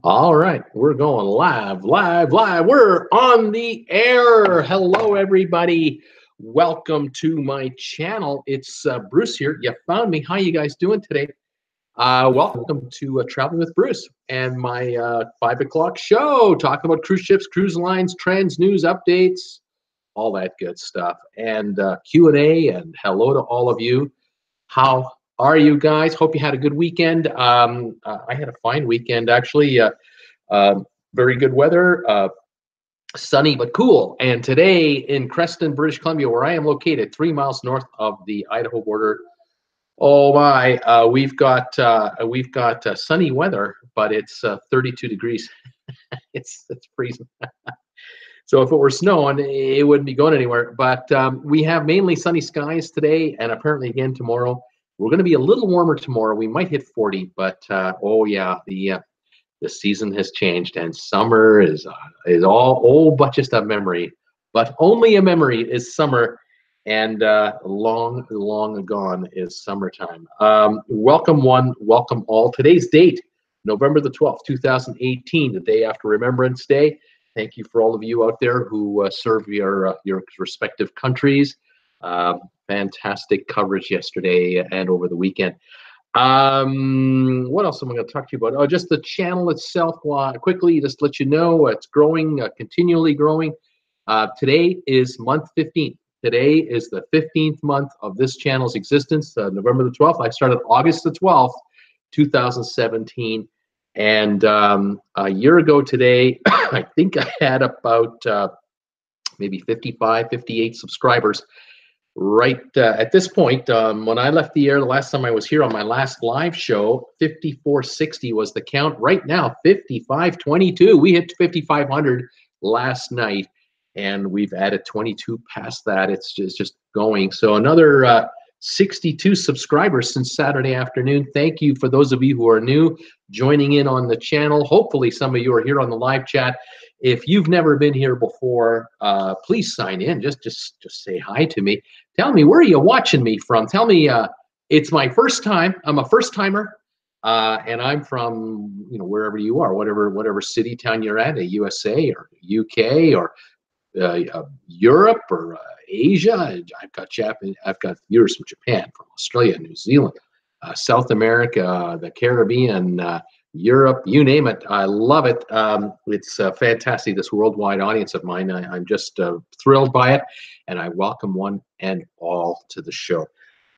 All right, we're going live. We're on the air. Hello, everybody. Welcome to my channel. It's Bruce here. You found me. How you guys doing today? Welcome to Traveling with Bruce and my 5 o'clock show, talking about cruise ships, cruise lines, trends, news, updates, all that good stuff, and Q&A, and hello to all of you. How are you guys? Hope you had a good weekend. I had a fine weekend, actually. Very good weather, sunny but cool. And today in Creston, British Columbia, where I am located, 3 miles north of the Idaho border, oh my, we've got sunny weather, but it's 32 degrees. it's freezing. So if it were snowing, it wouldn't be going anywhere. But we have mainly sunny skies today, and apparently again tomorrow. We're going to be a little warmer tomorrow. We might hit 40, but oh yeah, the season has changed, and summer is all but just a memory. But only a memory is summer, and long gone is summertime. Welcome one, welcome all. Today's date, November the 12th, 2018, the day after Remembrance Day. Thank you for all of you out there who serve your respective countries. Fantastic coverage yesterday and over the weekend. What else am I going to talk to you about? Oh, just the channel itself. Quickly, just let you know it's growing, continually growing. Today is month 15. Today is the 15th month of this channel's existence. November the 12th. I started August the 12th, 2017. And a year ago today, I think I had about maybe 55, 58 subscribers. Right at this point, when I left the air the last time I was here on my last live show, 5460 was the count. Right now, 5522. We hit 5,500 last night, and we've added 22 past that. It's just going. So another 62 subscribers since Saturday afternoon. Thank you for those of you who are new joining in on the channel. Hopefully some of you are here on the live chat. If you've never been here before, please sign in. Just say hi to me. Tell me, where are you watching me from? Tell me, it's my first time. I'm a first timer, and I'm from wherever you are, whatever city, town you're at, USA or UK or Europe or Asia. I've got viewers from Japan, from Australia, New Zealand, South America, the Caribbean, Europe, you name it. I love it. It's fantastic, this worldwide audience of mine. I'm just thrilled by it, and I welcome one and all to the show.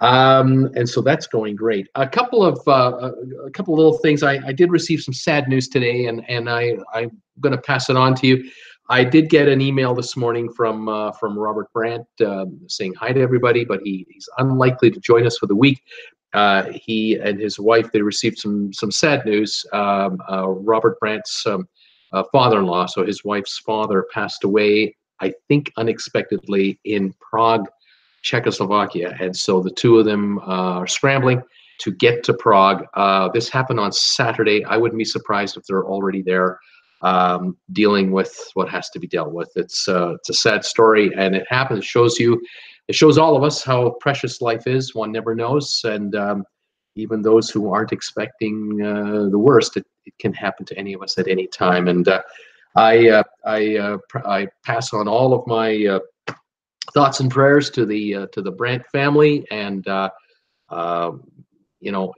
And so that's going great. A couple of little things. I did receive some sad news today, and I'm going to pass it on to you. I did get an email this morning from Robert Brandt saying hi to everybody, but he's unlikely to join us for the week. He and his wife, they received some sad news. Robert Brandt's father-in-law, so his wife's father, passed away, I think unexpectedly, in Prague, Czechoslovakia. And so the two of them are scrambling to get to Prague. This happened on Saturday. I wouldn't be surprised if they're already there, dealing with what has to be dealt with. It's a sad story, and it happens. It shows all of us how precious life is. One never knows, and even those who aren't expecting the worst, it can happen to any of us at any time. And I pass on all of my thoughts and prayers to the Brandt family, and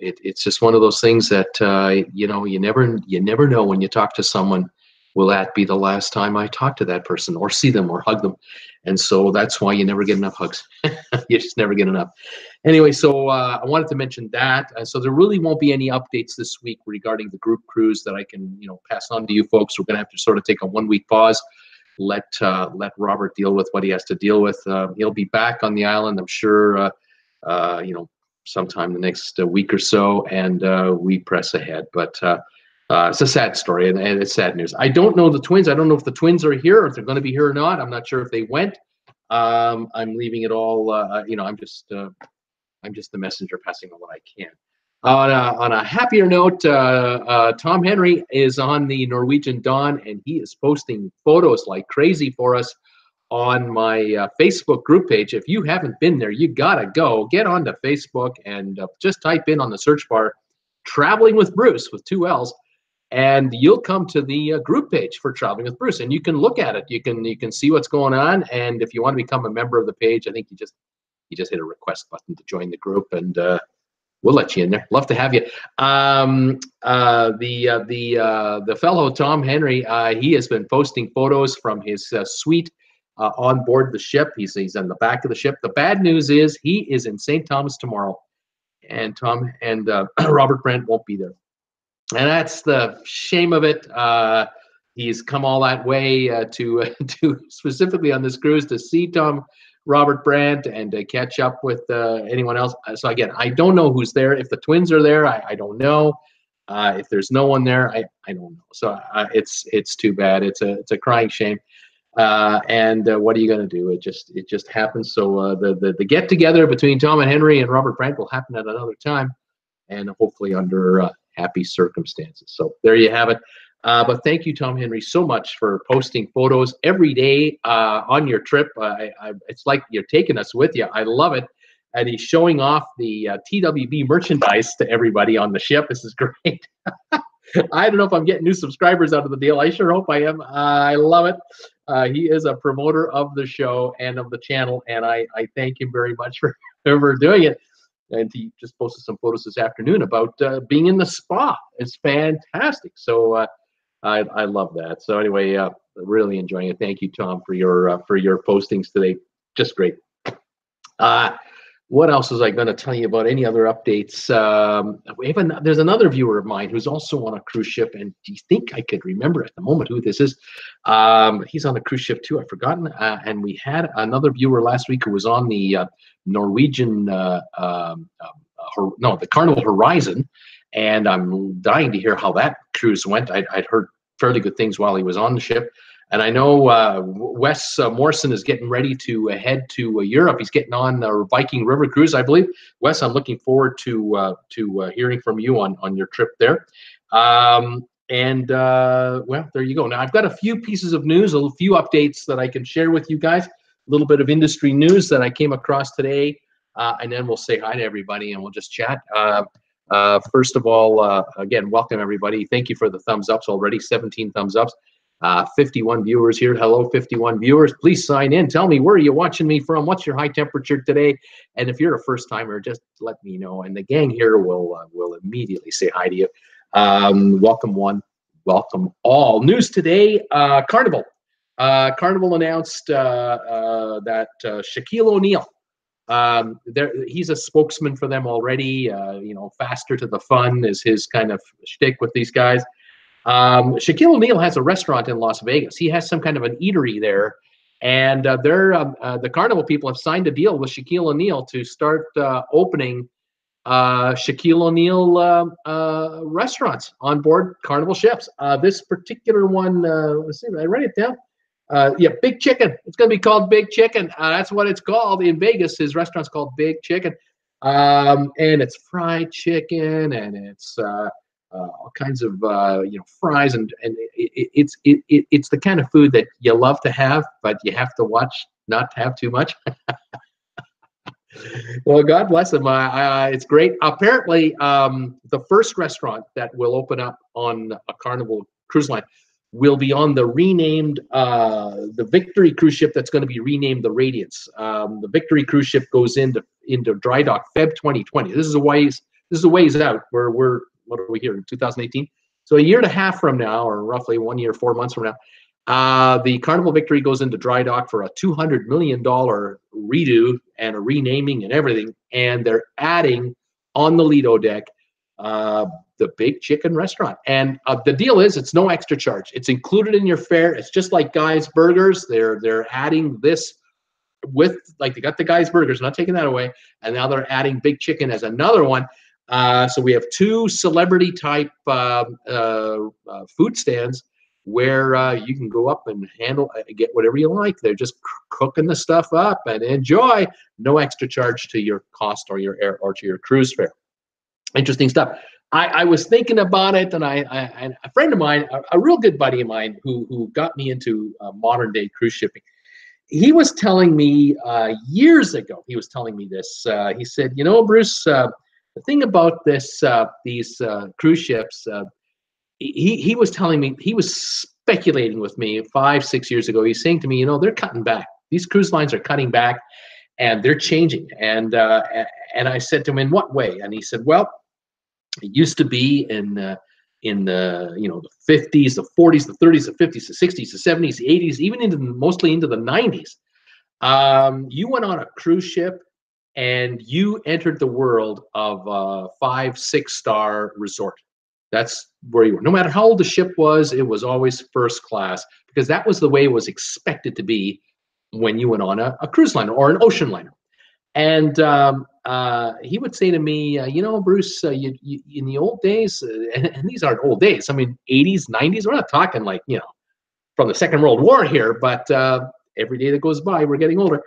it's just one of those things that you never know when you talk to someone. Will that be the last time I talk to that person or see them or hug them? And so that's why you never get enough hugs. You just never get enough. Anyway, so I wanted to mention that. So there really won't be any updates this week regarding the group cruise that I can pass on to you folks. We're going to have to sort of take a 1-week pause. Let Robert deal with what he has to deal with. He'll be back on the island, I'm sure, sometime the next week or so, and we press ahead. But it's a sad story, and it's sad news. I don't know the twins. I don't know if the twins are here, or if they're going to be here or not. I'm not sure if they went. I'm leaving it all. I'm just the messenger, passing on what I can. On a happier note, Tom Henry is on the Norwegian Dawn, and he is posting photos like crazy for us on my Facebook group page. If you haven't been there, you gotta go. Get onto Facebook and just type in on the search bar "Traveling with Bruce" with 2 L's, and you'll come to the group page for Traveling with Bruce, and you can look at it. You can see what's going on, and if you want to become a member of the page, I think you just hit a request button to join the group, and we'll let you in there. Love to have you. The fellow Tom Henry, he has been posting photos from his suite on board the ship. He's on the back of the ship. The bad news is he is in St. Thomas tomorrow, and Tom and Robert Brant won't be there, and that's the shame of it. He's come all that way to specifically on this cruise to see Robert Brant and to catch up with anyone else. So again, I don't know who's there. If the twins are there, I don't know. If there's no one there, I don't know. So it's too bad. It's a crying shame. And what are you going to do? It just happens. So the get together between Tom and Henry and Robert Brant will happen at another time, and hopefully under happy circumstances. So there you have it. But thank you, Tom Henry, so much for posting photos every day on your trip. It's like you're taking us with you. I love it. And he's showing off the TWB merchandise to everybody on the ship. This is great. I don't know if I'm getting new subscribers out of the deal. I sure hope I am. I love it. He is a promoter of the show and of the channel, and I thank him very much for doing it. And he just posted some photos this afternoon about being in the spa. It's fantastic. So I love that. So anyway, really enjoying it. Thank you, Tom, for your postings today. Just great. What else was I going to tell you about? Any other updates? There's another viewer of mine who's also on a cruise ship, and do you think I could remember at the moment who this is? He's on a cruise ship too. I've forgotten. And we had another viewer last week who was on the Norwegian, the Carnival Horizon, and I'm dying to hear how that cruise went. I'd heard fairly good things while he was on the ship. And I know Wes Morrison is getting ready to head to Europe. He's getting on the Viking River cruise, I believe. Wes, I'm looking forward to hearing from you on your trip there. Well, there you go. Now, I've got a few pieces of news, a few updates that I can share with you guys, a little bit of industry news that I came across today, and then we'll say hi to everybody and we'll just chat. First of all, again, welcome everybody. Thank you for the thumbs ups already, 17 thumbs ups. 51 viewers here. Hello, 51 viewers. Please sign in. Tell me, where are you watching me from? What's your high temperature today? And if you're a first timer, just let me know. And the gang here will immediately say hi to you. Welcome one, welcome all. News today, Carnival. Carnival announced that Shaquille O'Neal, he's a spokesman for them already. Faster to the fun is his kind of shtick with these guys. Shaquille O'Neal has a restaurant in Las Vegas. He has some kind of an eatery there, and the Carnival people have signed a deal with Shaquille O'Neal to start opening Shaquille O'Neal restaurants on board Carnival ships. This particular one, let's see, I write it down. Yeah, Big Chicken. It's going to be called Big Chicken. That's what it's called in Vegas. His restaurant's called Big Chicken, and it's fried chicken, and it's all kinds of fries, and it's the kind of food that you love to have, but you have to watch not to have too much. Well, God bless him. It's great. Apparently, the first restaurant that will open up on a Carnival Cruise Line will be on the renamed the Victory cruise ship that's going to be renamed the Radiance. The Victory cruise ship goes into dry dock Feb 2020. This is a ways out. We're what are we here in 2018? So a year and a half from now, or roughly 1 year, 4 months from now, the Carnival Victory goes into dry dock for a $200 million redo and a renaming and everything. And they're adding on the Lido deck the Big Chicken restaurant. And the deal is it's no extra charge. It's included in your fare. It's just like Guy's Burgers. They're adding this with, like, they got the Guy's Burgers, not taking that away. And now they're adding Big Chicken as another one. So we have two celebrity type food stands where you can go up and get whatever you like. They're just cooking the stuff up and enjoy. No extra charge to your cost or to your cruise fare. Interesting stuff. I was thinking about it, and a friend of mine, a real good buddy of mine, who got me into modern day cruise shipping. He was telling me years ago. He was telling me this. He said, Bruce. The thing about these cruise ships, he was telling me, he was speculating with me 5, 6 years ago. He's saying to me, you know, they're cutting back. These cruise lines are cutting back, and they're changing. And I said to him, in what way? And he said, well, it used to be in the, you know, the 50s, the 40s, the 30s, the 50s, the 60s, the 70s, the 80s, even into mostly into the 90s. You went on a cruise ship and you entered the world of a 5, 6 star resort. That's where you were. No matter how old the ship was, it was always first class, because that was the way it was expected to be when you went on a cruise liner or an ocean liner. And he would say to me, you know, Bruce, you in the old days, and these aren't old days. I mean, 80s, 90s. We're not talking like, you know, from the Second World War here, but every day that goes by, we're getting older.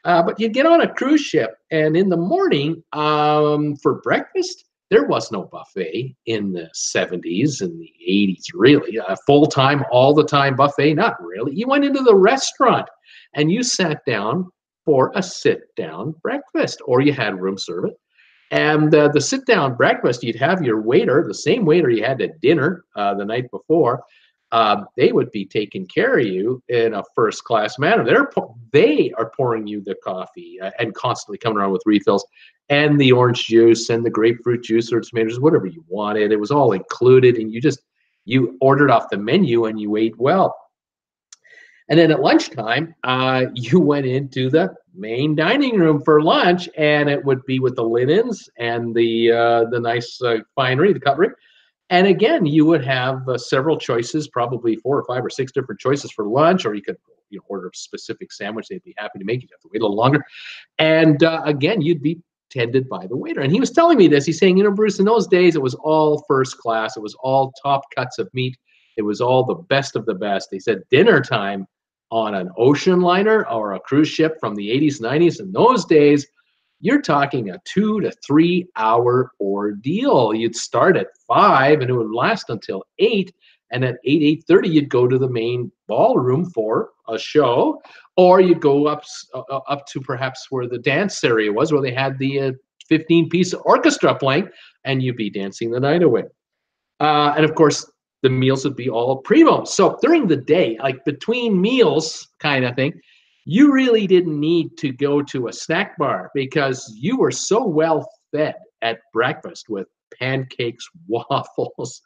But you'd get on a cruise ship, and in the morning for breakfast, there was no buffet in the 70s and the 80s, really. Full-time, all-the-time buffet, not really. You went into the restaurant, and you sat down for a sit-down breakfast, or you had room service. And the sit-down breakfast, you'd have your waiter, the same waiter you had at dinner the night before. They would be taking care of you in a first-class manner. They are pouring you the coffee and constantly coming around with refills, and the orange juice and the grapefruit juice or tomatoes, whatever you wanted. It was all included, and you ordered off the menu and you ate well. And then at lunchtime, you went into the main dining room for lunch, and it would be with the linens and the nice finery, the cutlery. And again, you would have several choices, probably 4 or 5 or 6 different choices for lunch, or you could order a specific sandwich they'd be happy to make. You'd have to wait a little longer. And again, you'd be tended by the waiter. And he was telling me this. He's saying, you know, Bruce, in those days, it was all first class. It was all top cuts of meat. It was all the best of the best. He said dinner time on an ocean liner or a cruise ship from the 80s, 90s, in those days, you're talking a 2 to 3 hour ordeal. You'd start at 5 and it would last until 8. And at 8, 8:30, you'd go to the main ballroom for a show, or you'd go up to perhaps where the dance area was, where they had the 15-piece orchestra playing, and you'd be dancing the night away. And of course, the meals would be all primo. So during the day, like between meals kind of thing, you really didn't need to go to a snack bar, because you were so well fed at breakfast with pancakes, waffles,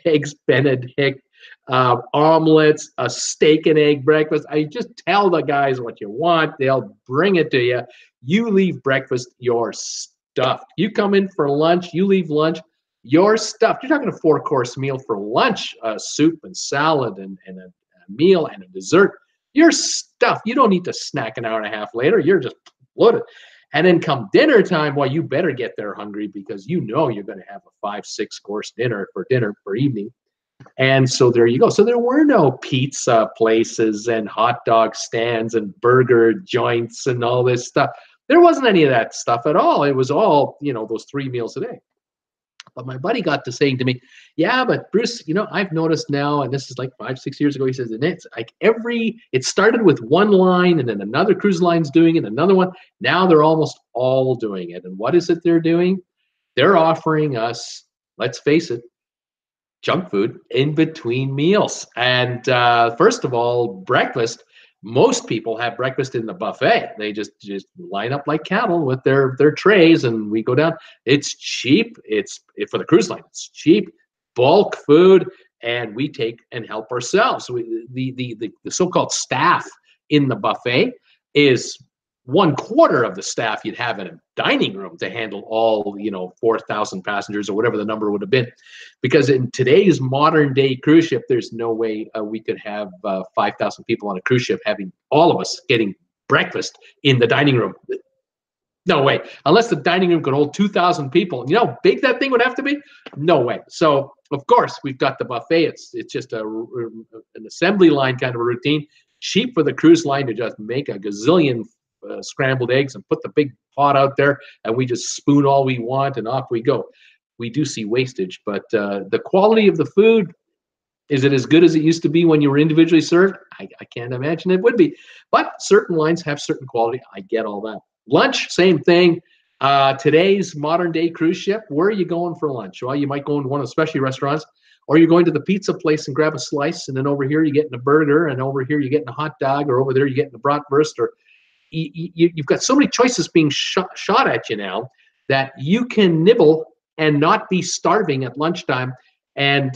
eggs Benedict, omelets, a steak and egg breakfast. I just tell the guys what you want. They'll bring it to you. You leave breakfast, you're stuffed. You come in for lunch, you leave lunch, you're stuffed. You're talking a 4-course meal for lunch, soup and salad and a meal and a dessert. You're stuffed. You don't need to snack an hour and a half later. You're just loaded. And then come dinner time, well, you better get there hungry, because you know you're going to have a 5, 6 course dinner for evening. And so there you go. So there were no pizza places and hot dog stands and burger joints and all this stuff. There wasn't any of that stuff at all. It was all, those 3 meals a day. But my buddy got to saying to me, yeah, but Bruce, I've noticed now, and this is like 5, 6 years ago, he says, and it's like it started with one line, and then another cruise line's doing it, another one. Now they're almost all doing it. And what is it they're doing? They're offering us, let's face it, junk food in between meals. And first of all, breakfast. Most people have breakfast in the buffet. They just line up like cattle with their trays, and we go down. It's cheap. For the cruise line, it's cheap, bulk food, and we take and help ourselves. The so-called staff in the buffet is 1/4 of the staff you'd have in a dining room to handle all 4,000 passengers or whatever the number would have been. Because in today's modern day cruise ship, there's no way we could have 5,000 people on a cruise ship, having all of us getting breakfast in the dining room. No way. Unless the dining room could hold 2,000 people. You know how big that thing would have to be? No way. So of course we've got the buffet. It's just an assembly line kind of a routine. Cheap for the cruise line to just make a gazillion scrambled eggs and put the big pot out there, and we just spoon all we want and off we go. We do see wastage, but the quality of the food, is it as good as it used to be when you were individually served? I can't imagine it would be. But certain lines have certain quality. I get all that. Lunch, same thing. Today's modern day cruise ship, where are you going for lunch? Well, you might go into one of the specialty restaurants, Or you're going to the pizza place and grab a slice, and then over here you're getting a burger, and over here you're getting a hot dog, or over there you're getting a bratwurst, or you've got so many choices being shot at you now that you can nibble and not be starving at lunchtime. And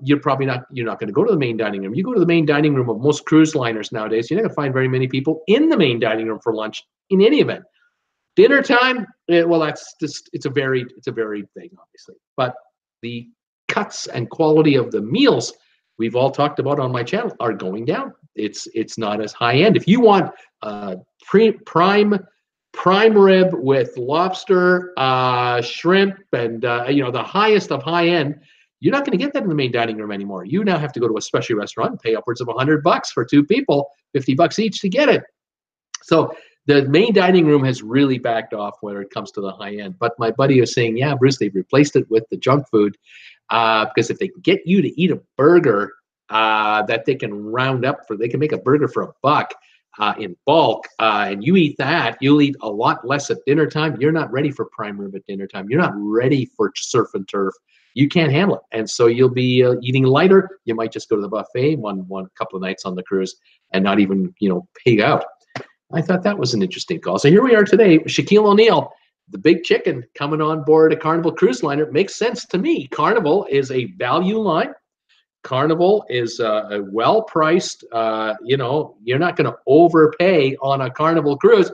you're not going to go to the main dining room. You go to the main dining room of most cruise liners nowadays, you're not going to find very many people in the main dining room for lunch in any event. Dinner time, well, that's just, it's a varied thing, obviously. But the cuts and quality of the meals we've all talked about on my channel are going down. It's not as high end. If you want prime rib with lobster, shrimp, and the highest of high end, you're not going to get that in the main dining room anymore. You now have to go to a specialty restaurant and pay upwards of $100 for 2 people, $50 each to get it. So the main dining room has really backed off when it comes to the high end. But my buddy was saying, yeah, Bruce, they've replaced it with the junk food because if they can get you to eat a burger that they can round up for, they can make a burger for $1 in bulk, and you eat that, you'll eat a lot less at dinner time. You're not ready for prime rib at dinner time. You're not ready for surf and turf. You can't handle it, and so you'll be eating lighter. You might just go to the buffet one couple of nights on the cruise and not even pig out. I thought that was an interesting call. So here we are today, Shaquille O'Neal, the big chicken, coming on board a Carnival Cruise Liner. It makes sense to me. Carnival is a value line. Carnival is a well-priced, you're not going to overpay on a Carnival cruise.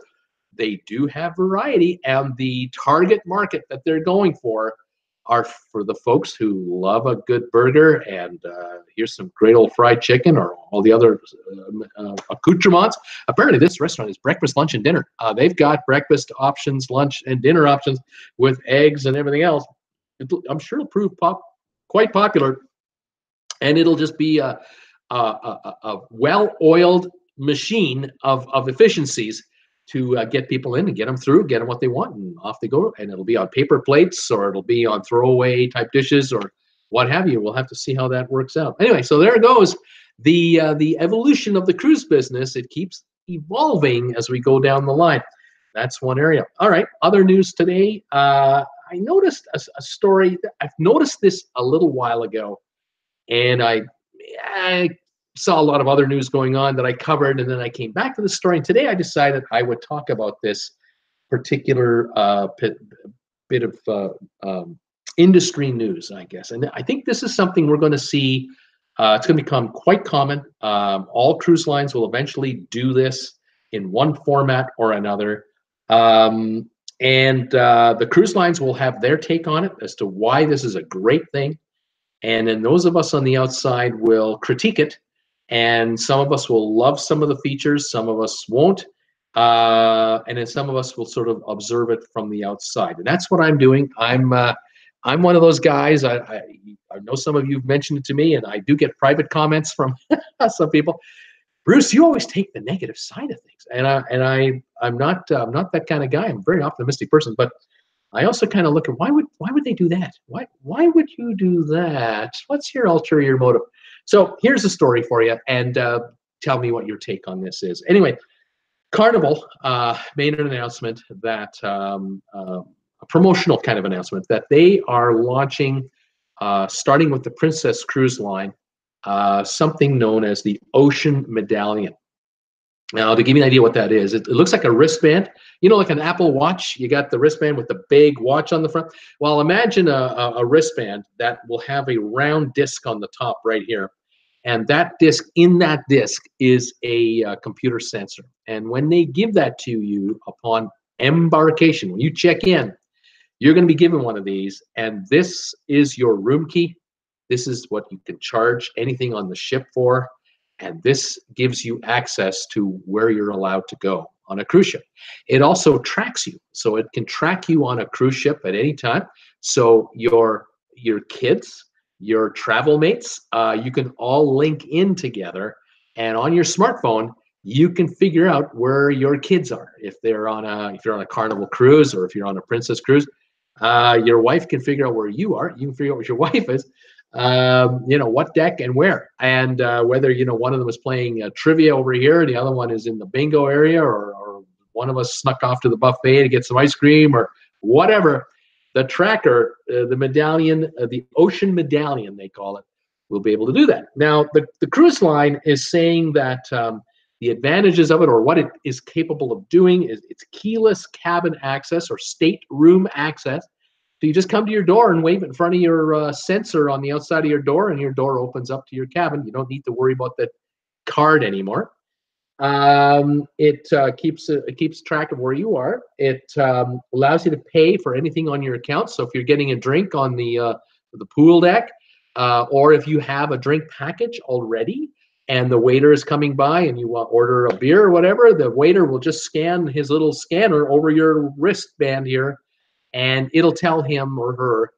They do have variety, and the target market that they're going for are for the folks who love a good burger, and here's some great old fried chicken or all the other accoutrements. Apparently this restaurant is breakfast, lunch, and dinner. They've got breakfast options, lunch, and dinner options with eggs and everything else. I'm sure it'll prove quite popular, and it'll just be a well-oiled machine of efficiencies to get people in and get them through, get them what they want, and off they go. And it'll be on paper plates, or it'll be on throwaway type dishes, or what have you. We'll have to see how that works out. Anyway, so there goes the evolution of the cruise business. It keeps evolving as we go down the line. That's one area. All right, other news today. I noticed a story. I've noticed this a little while ago, and I saw a lot of other news going on that I covered, and then I came back to the story. And today I decided I would talk about this particular bit of industry news, I guess. And I think this is something we're going to see. It's going to become quite common. All cruise lines will eventually do this in one format or another. And the cruise lines will have their take on it as to why this is a great thing. And then those of us on the outside will critique it. And some of us will love some of the features, some of us won't. And then some of us will sort of observe it from the outside. And that's what I'm doing. I'm one of those guys. I know some of you have mentioned it to me, and I do get private comments from some people. Bruce, you always take the negative side of things. And I'm not that kind of guy. I'm a very optimistic person, but I also kind of look at why would they do that? Why would you do that? What's your ulterior motive? So here's a story for you, and tell me what your take on this is. Anyway, Carnival made an announcement that a promotional kind of announcement that they are launching, starting with the Princess Cruise Line, something known as the Ocean Medallion. Now, to give you an idea what that is, it looks like a wristband, like an Apple Watch. You got the wristband with the big watch on the front. Well, imagine a wristband that will have a round disc on the top right here. And that disc, in that disc is a computer sensor. And when they give that to you upon embarkation, when you check in, you're going to be given one of these. And this is your room key. This is what you can charge anything on the ship for. And this gives you access to where you're allowed to go on a cruise ship. It also tracks you. So it can track you on a cruise ship at any time. So your kids, your travel mates, you can all link in together. And on your smartphone, you can figure out where your kids are. If you're on a Carnival cruise, or if you're on a Princess cruise, your wife can figure out where you are. You can figure out what your wife is. What deck and where, and whether one of them is playing trivia over here and the other one is in the bingo area, or one of us snuck off to the buffet to get some ice cream, or whatever. The tracker, the medallion, the Ocean Medallion, they call it, we'll be able to do that. Now, the cruise line is saying that the advantages of it, or what it is capable of doing, is it's keyless cabin access or stateroom access. So you just come to your door and wave in front of your sensor on the outside of your door, and your door opens up to your cabin. You don't need to worry about the card anymore. It keeps track of where you are. It allows you to pay for anything on your account. So if you're getting a drink on the pool deck, or if you have a drink package already and the waiter is coming by and you want order a beer or whatever, the waiter will just scan his little scanner over your wristband here, and it'll tell him or her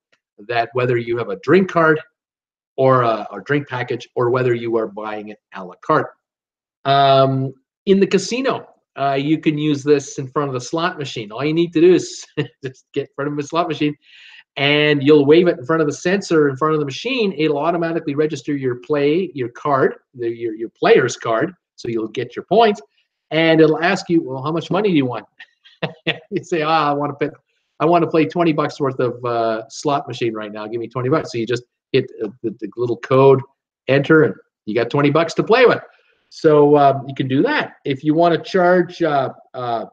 that whether you have a drink card or a drink package, or whether you are buying it a la carte. In the casino, you can use this in front of the slot machine. All you need to do is just get in front of the slot machine, and you'll wave it in front of the sensor in front of the machine. It'll automatically register your card, your player's card, so you'll get your points, and it'll ask you, well, how much money do you want? You say, I want to play $20 worth of slot machine right now. Give me $20. So you just hit the little code, enter, and you got $20 to play with. So you can do that. If you want to charge at the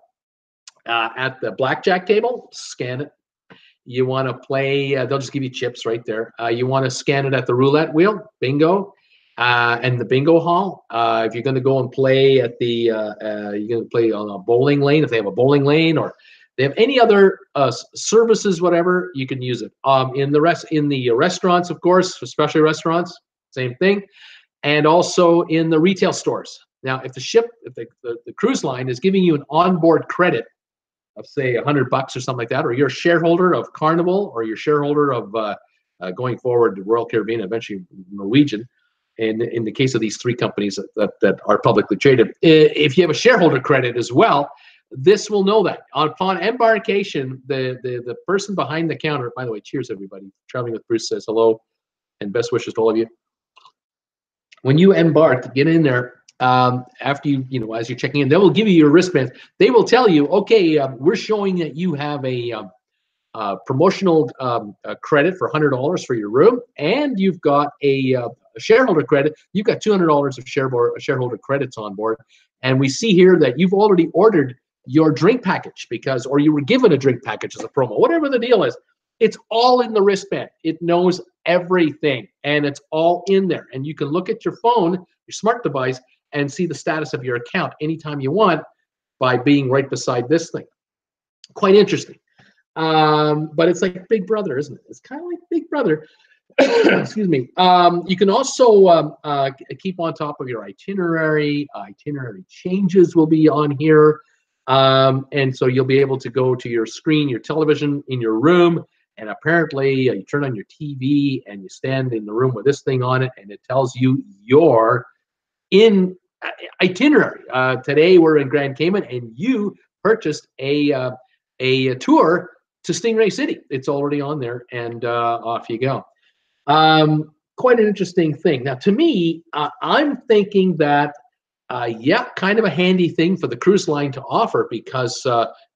blackjack table, scan it. You want to play, they'll just give you chips right there. You want to scan it at the roulette wheel, bingo, and the bingo hall. If you're going to go and play at the, you're going to play on a bowling lane, if they have a bowling lane, or they have any other services, whatever, you can use it. In the restaurants, of course, especially restaurants, same thing. And also in the retail stores. Now, if the cruise line is giving you an onboard credit of, say, $100 or something like that, or you're a shareholder of Carnival, or you're a shareholder of going forward Royal Caribbean, eventually Norwegian, in the case of these three companies that are publicly traded, if you have a shareholder credit as well, this will know that. Upon embarkation, the person behind the counter, by the way, cheers everybody. Traveling with Bruce says hello and best wishes to all of you. When you embark, get in there, after as you're checking in, they will give you your wristbands. They will tell you, okay, we're showing that you have a promotional credit for $100 for your room, and you've got a shareholder credit. You've got $200 of shareholder credits on board, and we see here that you've already ordered your drink package or you were given a drink package as a promo, whatever the deal is. It's all in the wristband. It knows everything, and it's all in there. And you can look at your phone, your smart device, and see the status of your account anytime you want by being right beside this thing. Quite interesting. But it's like Big Brother, isn't it? It's kind of like Big Brother. Excuse me. You can also keep on top of your itinerary. Itinerary changes will be on here. And so you'll be able to go to your screen, your television in your room, and apparently you turn on your TV and you stand in the room with this thing on it, and it tells you your itinerary. Today we're in Grand Cayman, and you purchased a tour to Stingray City. It's already on there, and off you go. Quite an interesting thing. Now, to me, I'm thinking that kind of a handy thing for the cruise line to offer, because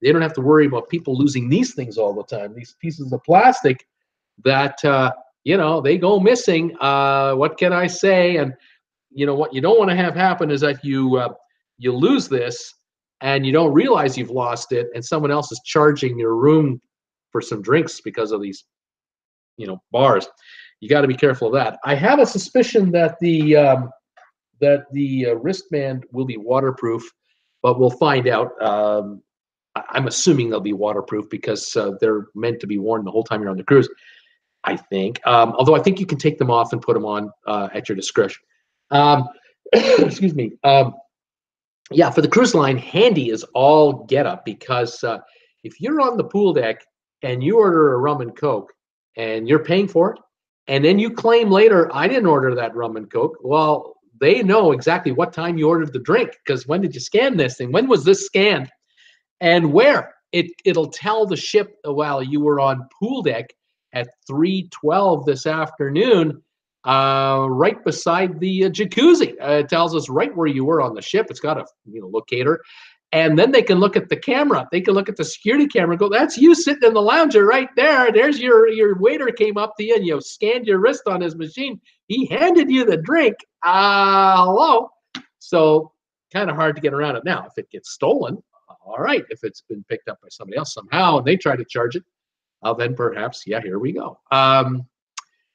they don't have to worry about people losing these things all the time. These pieces of plastic that, they go missing. What can I say? And what you don't want to have happen is that you lose this and you don't realize you've lost it, and someone else is charging your room for some drinks because of these, bars. You got to be careful of that. I have a suspicion that the wristband will be waterproof, but we'll find out. I'm assuming they'll be waterproof because they're meant to be worn the whole time you're on the cruise, I think. Although I think you can take them off and put them on at your discretion. Excuse me. Yeah, for the cruise line, handy is all get up, because if you're on the pool deck and you order a rum and Coke and you're paying for it, and then you claim later, I didn't order that rum and Coke, well, they know exactly what time you ordered the drink, because when did you scan this thing? When was this scanned? And where? It'll tell the ship, while you were on pool deck at 3:12 this afternoon, right beside the jacuzzi. It tells us right where you were on the ship. It's got a locator, And then they can look at the camera. They can look at the security camera and go, that's you sitting in the lounger right there. There's your waiter came up to you and you scanned your wrist on his machine. He handed you the drink. Hello. So kind of hard to get around it. Now, if it gets stolen, all right. If it's been picked up by somebody else somehow and they try to charge it, then perhaps, yeah, here we go.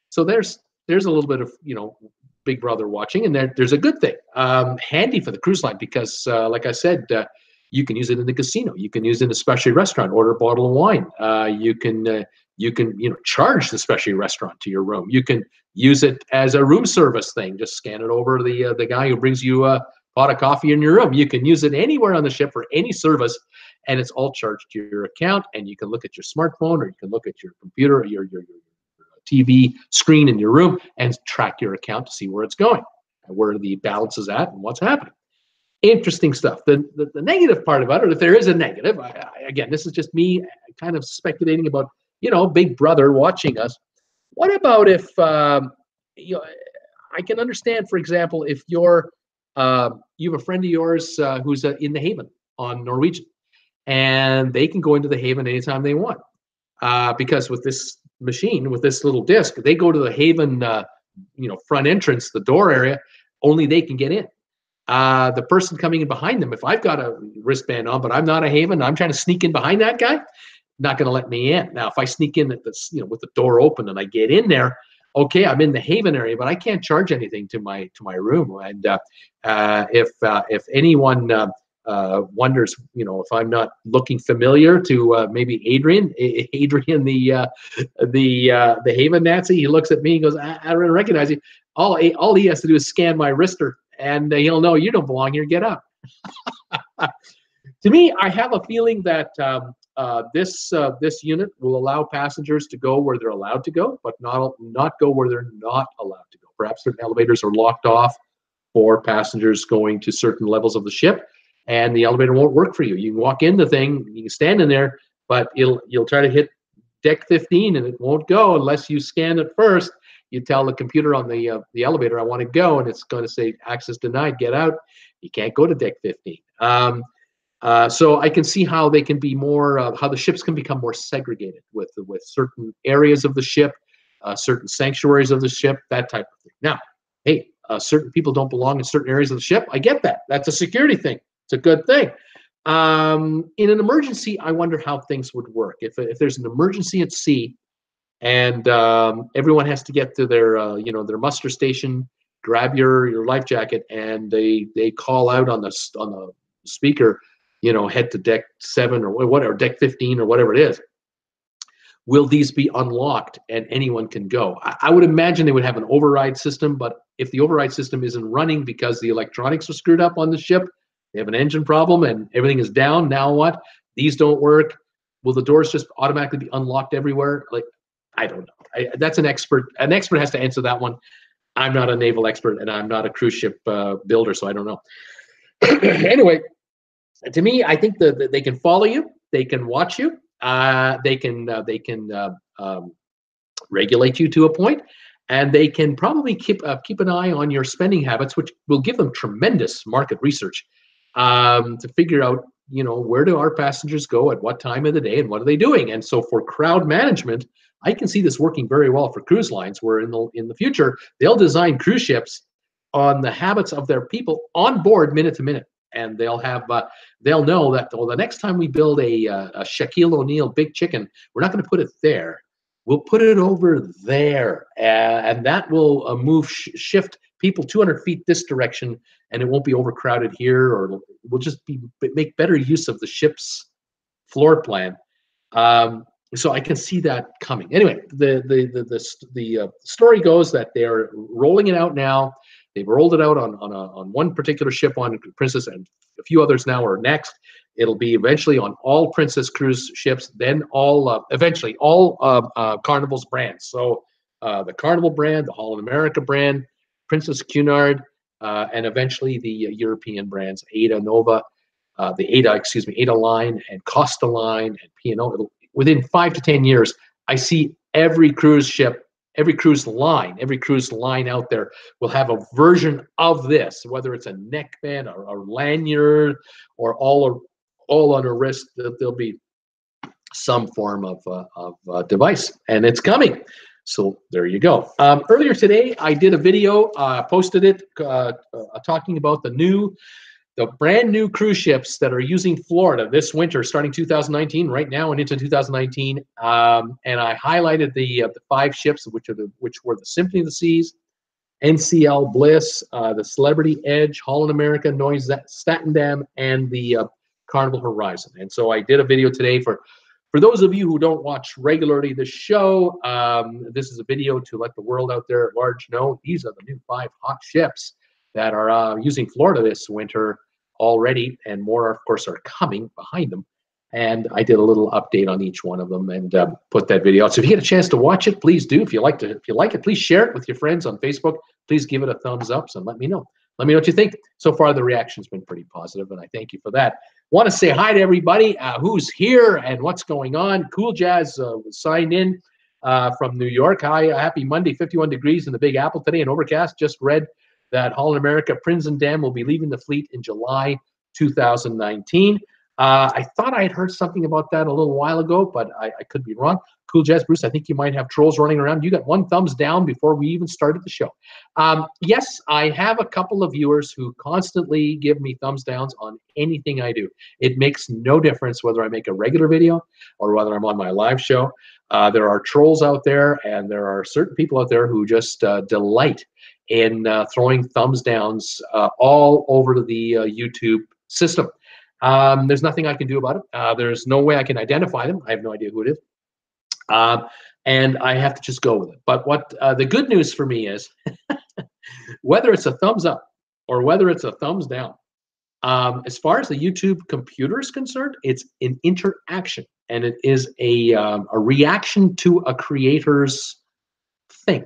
So there's a little bit of, Big Brother watching, and there's a good thing. Handy for the cruise line because, like I said, you can use it in the casino. You can use it in a specialty restaurant. Order a bottle of wine. You can charge the specialty restaurant to your room. You can use it as a room service thing. Just scan it over to the guy who brings you a pot of coffee in your room. You can use it anywhere on the ship for any service, and it's all charged to your account. And you can look at your smartphone, or you can look at your computer, or your TV screen in your room, and track your account to see where it's going, and where the balance is at, and what's happening. Interesting stuff. The negative part about it, if there is a negative, again, this is just me kind of speculating about, Big Brother watching us. What about if, I can understand, for example, if you have a friend of yours who's in the Haven on Norwegian, and they can go into the Haven anytime they want, because with this machine, with this little disc, they go to the Haven, front entrance, the door area, only they can get in. The person coming in behind them, if I've got a wristband on, but I'm not a Haven, I'm trying to sneak in behind that guy, not going to let me in. Now, if I sneak in at this, with the door open and I get in there, okay, I'm in the Haven area, but I can't charge anything to my room. And if anyone wonders, if I'm not looking familiar to maybe Adrian, the Haven Nazi, he looks at me and goes, I don't recognize you. All he has to do is scan my wrister, and he'll know you don't belong here. Get up. To me, I have a feeling that this unit will allow passengers to go where they're allowed to go, but not go where they're not allowed to go. Perhaps certain elevators are locked off for passengers going to certain levels of the ship, and the elevator won't work for you. You can walk in the thing, you can stand in there, but you'll try to hit deck 15 and it won't go unless you scan it first. You tell the computer on the elevator, I want to go, and it's going to say access denied, get out. You can't go to deck 15. So I can see how they can be more, how the ships can become more segregated with certain areas of the ship, certain sanctuaries of the ship, that type of thing. Now, hey, certain people don't belong in certain areas of the ship. I get that. That's a security thing. It's a good thing. In an emergency, I wonder how things would work. If there's an emergency at sea, and everyone has to get to their their muster station, grab your life jacket, and they call out on the speaker, head to deck 7 or whatever, deck 15 or whatever it is. Will these be unlocked and anyone can go? I would imagine they would have an override system, but if the override system isn't running because the electronics are screwed up on the ship, they have an engine problem and everything is down, now what? These don't work. Will the doors just automatically be unlocked everywhere? Like, I don't know. That's an expert. An expert has to answer that one. I'm not a naval expert, and I'm not a cruise ship builder, so I don't know. Anyway, to me, I think that they can follow you. They can watch you. They can regulate you to a point, and they can probably keep an eye on your spending habits, which will give them tremendous market research to figure out, where do our passengers go at what time of the day and what are they doing. And so for crowd management, I can see this working very well for cruise lines, where in the future they'll design cruise ships on the habits of their people on board minute to minute, and they'll know that the next time we build a Shaquille O'Neal big chicken, we're not going to put it there. We'll put it over there, and that will shift people 200 feet this direction, and it won't be overcrowded here, or we'll just make better use of the ship's floor plan. So I can see that coming. Anyway, the story goes that they're rolling it out now. They've rolled it out on one particular ship on Princess, and a few others now are next. It'll be eventually on all Princess cruise ships, then eventually all Carnival's brands. So the Carnival brand, the Holland America brand, Princess Cunard, and eventually the European brands, Ada Nova, Ada line and Costa line and P&O. Within 5 to 10 years, I see every cruise ship every cruise line out there will have a version of this, whether it's a neckband or a lanyard or all on a wrist. There'll be some form of device, and it's coming. So there you go. Earlier today, I did a video, posted it, talking about the brand new cruise ships that are using Florida this winter, starting 2019, right now and into 2019. And I highlighted the 5 ships, which were the Symphony of the Seas, NCL Bliss, the Celebrity Edge, Holland America, Noise Statendam, and the Carnival Horizon. And so I did a video today for those of you who don't watch regularly the show. This is a video to let the world out there at large know these are the new 5 hot ships that are using Florida this winter already, and more, of course, are coming behind them. And I did a little update on each one of them and put that video out. So if you get a chance to watch it, please do. If you like it, please share it with your friends on Facebook. Please give it a thumbs up and let me know. Let me know what you think. So far, the reaction's been pretty positive, and I thank you for that. Want to say hi to everybody who's here and what's going on. Cool Jazz signed in from New York. Hi, happy Monday, 51 degrees in the Big Apple today and overcast. Just read that Holland America Prince Dam will be leaving the fleet in July 2019. I thought I had heard something about that a little while ago, but I could be wrong. Cool Jazz, Bruce, I think you might have trolls running around. You got 1 thumbs down before we even started the show. Yes, I have a couple of viewers who constantly give me thumbs downs on anything I do. It makes no difference whether I make a regular video or whether I'm on my live show. There are trolls out there, and there are certain people out there who just delight in throwing thumbs downs all over the YouTube system. There's nothing I can do about it. There's no way I can identify them. I have no idea who it is. And I have to just go with it. But what the good news for me is, whether it's a thumbs up or whether it's a thumbs down, as far as the YouTube computer is concerned, it's an interaction, and it is a reaction to a creator's thing.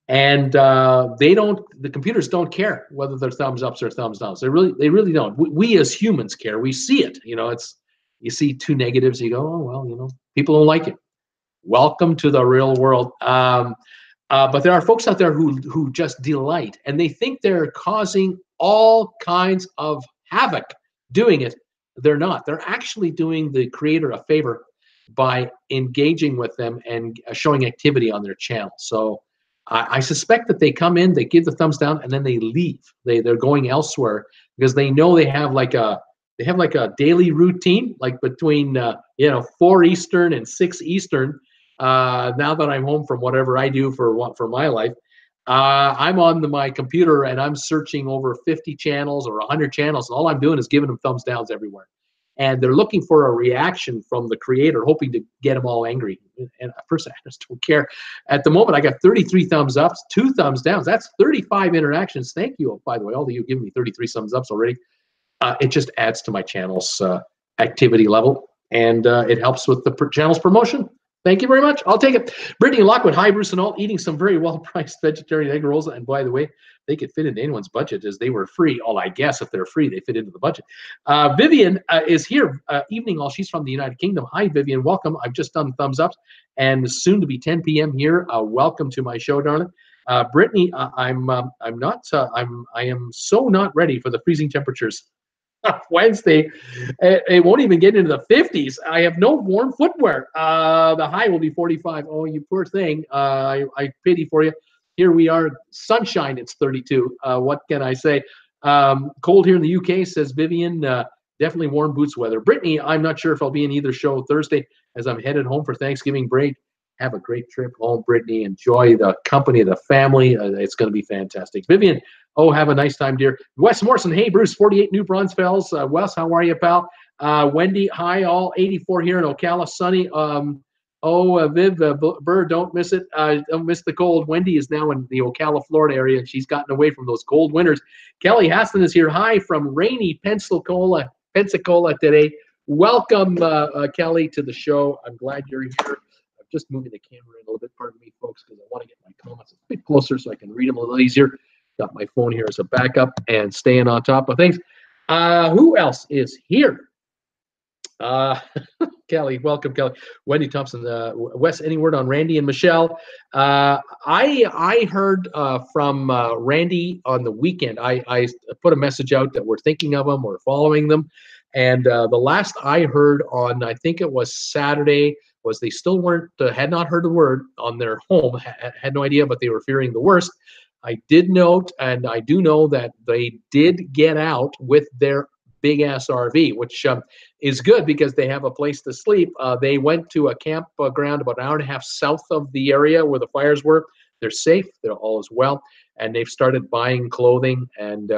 And the computers don't care whether they're thumbs ups or thumbs downs. They really don't. We as humans care. We see it. You see 2 negatives, you go, oh well, people don't like it. Welcome to the real world. But there are folks out there who just delight, and they think they're causing all kinds of havoc doing it. They're not. They're actually doing the creator a favor by engaging with them and showing activity on their channel. So I suspect that they come in, they give the thumbs down, and then they leave. They're going elsewhere because they know they have like a daily routine, like between 4 Eastern and 6 Eastern. Now that I'm home from whatever I do for my life, I'm on my computer and I'm searching over 50 channels or 100 channels, and all I'm doing is giving them thumbs downs everywhere. And they're looking for a reaction from the creator, hoping to get them all angry. And at first, I just don't care. At the moment, I got 33 thumbs ups, 2 thumbs downs. That's 35 interactions. Thank you, by the way, all of you giving me 33 thumbs ups already. It just adds to my channel's activity level, and it helps with the channel's promotion. Thank you very much. I'll take it. Brittany Lockwood, hi, Bruce and all, eating some very well-priced vegetarian egg rolls. And by the way, they could fit into anyone's budget as they were free. Oh, I guess if they're free, they fit into the budget. Vivian is here. Evening all. She's from the United Kingdom. Hi, Vivian. Welcome. I've just done thumbs ups, and soon to be 10 p.m. here. Welcome to my show, darling. Brittany, I am so not ready for the freezing temperatures. Wednesday, it won't even get into the 50s. I have no warm footwear. The high will be 45. Oh, you poor thing. I pity for you. Here we are, sunshine. It's 32. What can I say? Cold here in the UK, says Vivian. Definitely warm boots weather. Brittany, I'm not sure if I'll be in either show Thursday as I'm headed home for Thanksgiving break. Have a great trip home, Brittany. Enjoy the company of the family. It's going to be fantastic. Vivian, oh, have a nice time, dear. Wes Morrison, hey, Bruce, 48 New Braunfels. Wes, how are you, pal? Wendy, hi, all. 84 here in Ocala, sunny. Viv Burr, don't miss it. Don't miss the cold. Wendy is now in the Ocala, Florida area, and she's gotten away from those cold winters. Kelly Haston is here. Hi from rainy Pensacola today. Welcome, Kelly, to the show. I'm glad you're here. Just moving the camera in a little bit, pardon me, folks, because I want to get my comments a bit closer so I can read them a little easier. Got my phone here as a backup and staying on top of things. Who else is here? Uh, Kelly, welcome, Kelly. Wendy Thompson, Wes, any word on Randy and Michelle? I heard from Randy on the weekend. I put a message out that we're thinking of them, we're following them, and the last I heard on, I think it was Saturday, was they still weren't, had not heard the word on their home, had no idea, but they were fearing the worst. I did note, and I do know that they did get out with their big ass RV, which is good because they have a place to sleep. They went to a campground about an hour and a half south of the area where the fires were. They're safe. They're all as well, and they've started buying clothing and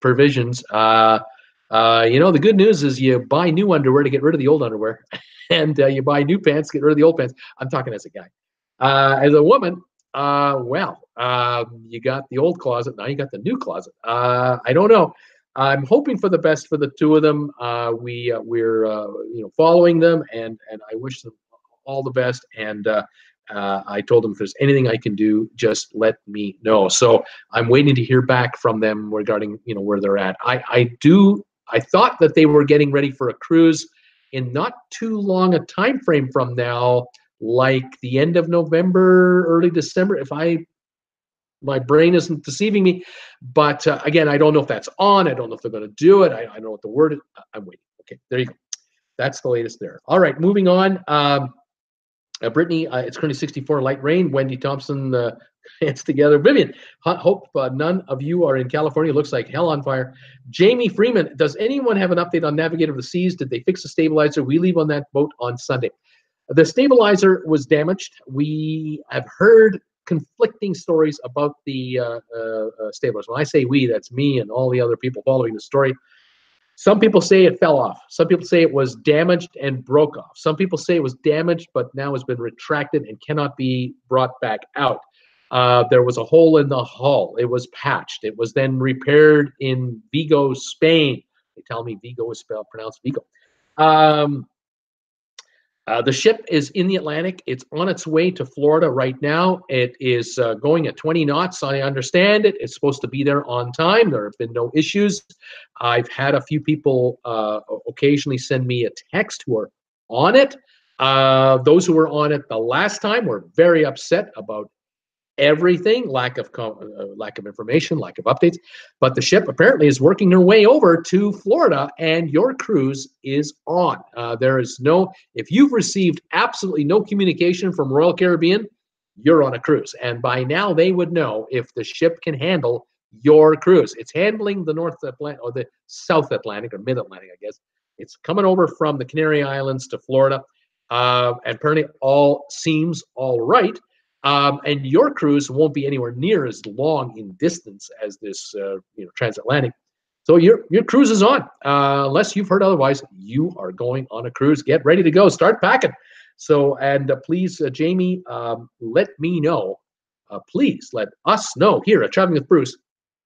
provisions. The good news is you buy new underwear to get rid of the old underwear, and you buy new pants to get rid of the old pants. I'm talking as a guy. As a woman, you got the old closet, now you got the new closet. I don't know. I'm hoping for the best for the two of them. We're following them, and I wish them all the best. And I told them if there's anything I can do, just let me know. So I'm waiting to hear back from them regarding where they're at. I thought that they were getting ready for a cruise in not too long a time frame from now, like the end of November, early December, if my brain isn't deceiving me. But again, I don't know if that's on. I don't know if they're going to do it. I don't know what the word is. I'm waiting. Okay, there you go. That's the latest there. All right, moving on. Brittany, it's currently 64, light rain. Wendy Thompson, hands together. Vivian, hope none of you are in California. Looks like hell on fire. Jamie Freeman, does anyone have an update on Navigator of the Seas? Did they fix the stabilizer? We leave on that boat on Sunday. The stabilizer was damaged. We have heard conflicting stories about the stabilizer. When I say we, that's me and all the other people following the story. Some people say it fell off. Some people say it was damaged and broke off. Some people say it was damaged, but now has been retracted and cannot be brought back out. There was a hole in the hull. It was patched. It was then repaired in Vigo, Spain. They tell me Vigo is pronounced Vigo. The ship is in the Atlantic. It's on its way to Florida right now. It is going at 20 knots. I understand it. It's supposed to be there on time. There have been no issues. I've had a few people occasionally send me a text who are on it. Those who were on it the last time were very upset about everything, lack of information, lack of updates. But the ship apparently is working their way over to Florida, and your cruise is on. There is no, if you've received absolutely no communication from Royal Caribbean, you're on a cruise. And by now they would know if the ship can handle your cruise. It's handling the North Atlantic or the South Atlantic or Mid-Atlantic, I guess. It's coming over from the Canary Islands to Florida. And apparently all seems all right. And your cruise won't be anywhere near as long in distance as this, transatlantic. So your cruise is on. Unless you've heard otherwise, you are going on a cruise. Get ready to go. Start packing. So, and please, Jamie, let me know. Please let us know here at Traveling with Bruce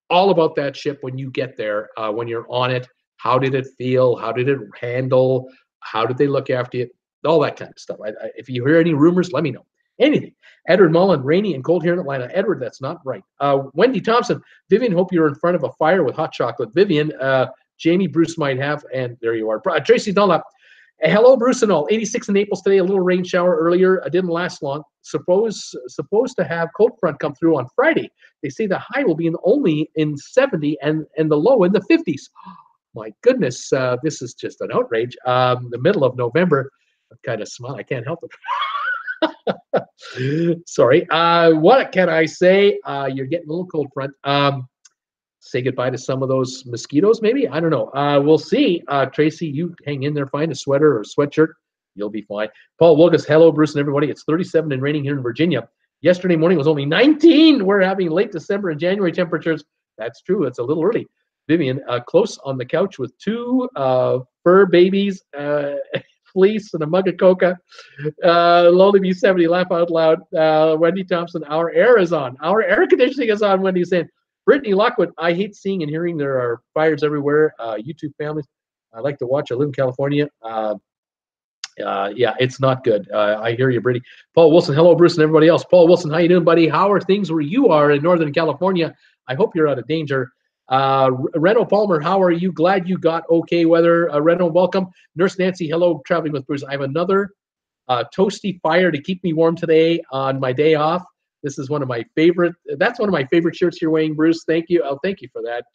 all about that ship when you get there, when you're on it. How did it feel? How did it handle? How did they look after you? All that kind of stuff. If you hear any rumors, let me know. Anything. Edward Mullen, rainy and cold here in Atlanta. Edward, that's not right. Wendy Thompson, Vivian, hope you're in front of a fire with hot chocolate. Vivian, Jamie, Bruce might have, and there you are. Tracy Dunlap, hello, Bruce and all. 86 in Naples today, a little rain shower earlier. It didn't last long. Supposed to have cold front come through on Friday. They say the high will be only in 70 and the low in the 50s. My goodness, this is just an outrage. The middle of November, I'm kind of smile. I can't help it. Sorry. What can I say? You're getting a little cold front. Say goodbye to some of those mosquitoes, maybe? I don't know. We'll see. Tracy, you hang in there. Find a sweater or sweatshirt. You'll be fine. Paul Wilgus, hello, Bruce and everybody. It's 37 and raining here in Virginia. Yesterday morning was only 19. We're having late December and January temperatures. That's true. It's a little early. Vivian, close on the couch with two fur babies, fleece and a mug of coca. Lonely Bee 70, laugh out loud. Wendy Thompson, our air is on. Our air conditioning is on, Wendy's saying. Brittany Lockwood, I hate seeing and hearing there are fires everywhere. YouTube families, I like to watch. I live in California. Yeah, it's not good. I hear you, Brittany. Paul Wilson, hello, Bruce and everybody else. Paul Wilson, how you doing, buddy? How are things where you are in Northern California? I hope you're out of danger. Reno Palmer, how are you? Glad you got okay weather. Reno, welcome. Nurse Nancy, hello, traveling with Bruce. I have another toasty fire to keep me warm today on my day off. This is one of my favorite. That's one of my favorite shirts you're wearing, Bruce. Thank you. Oh, thank you for that,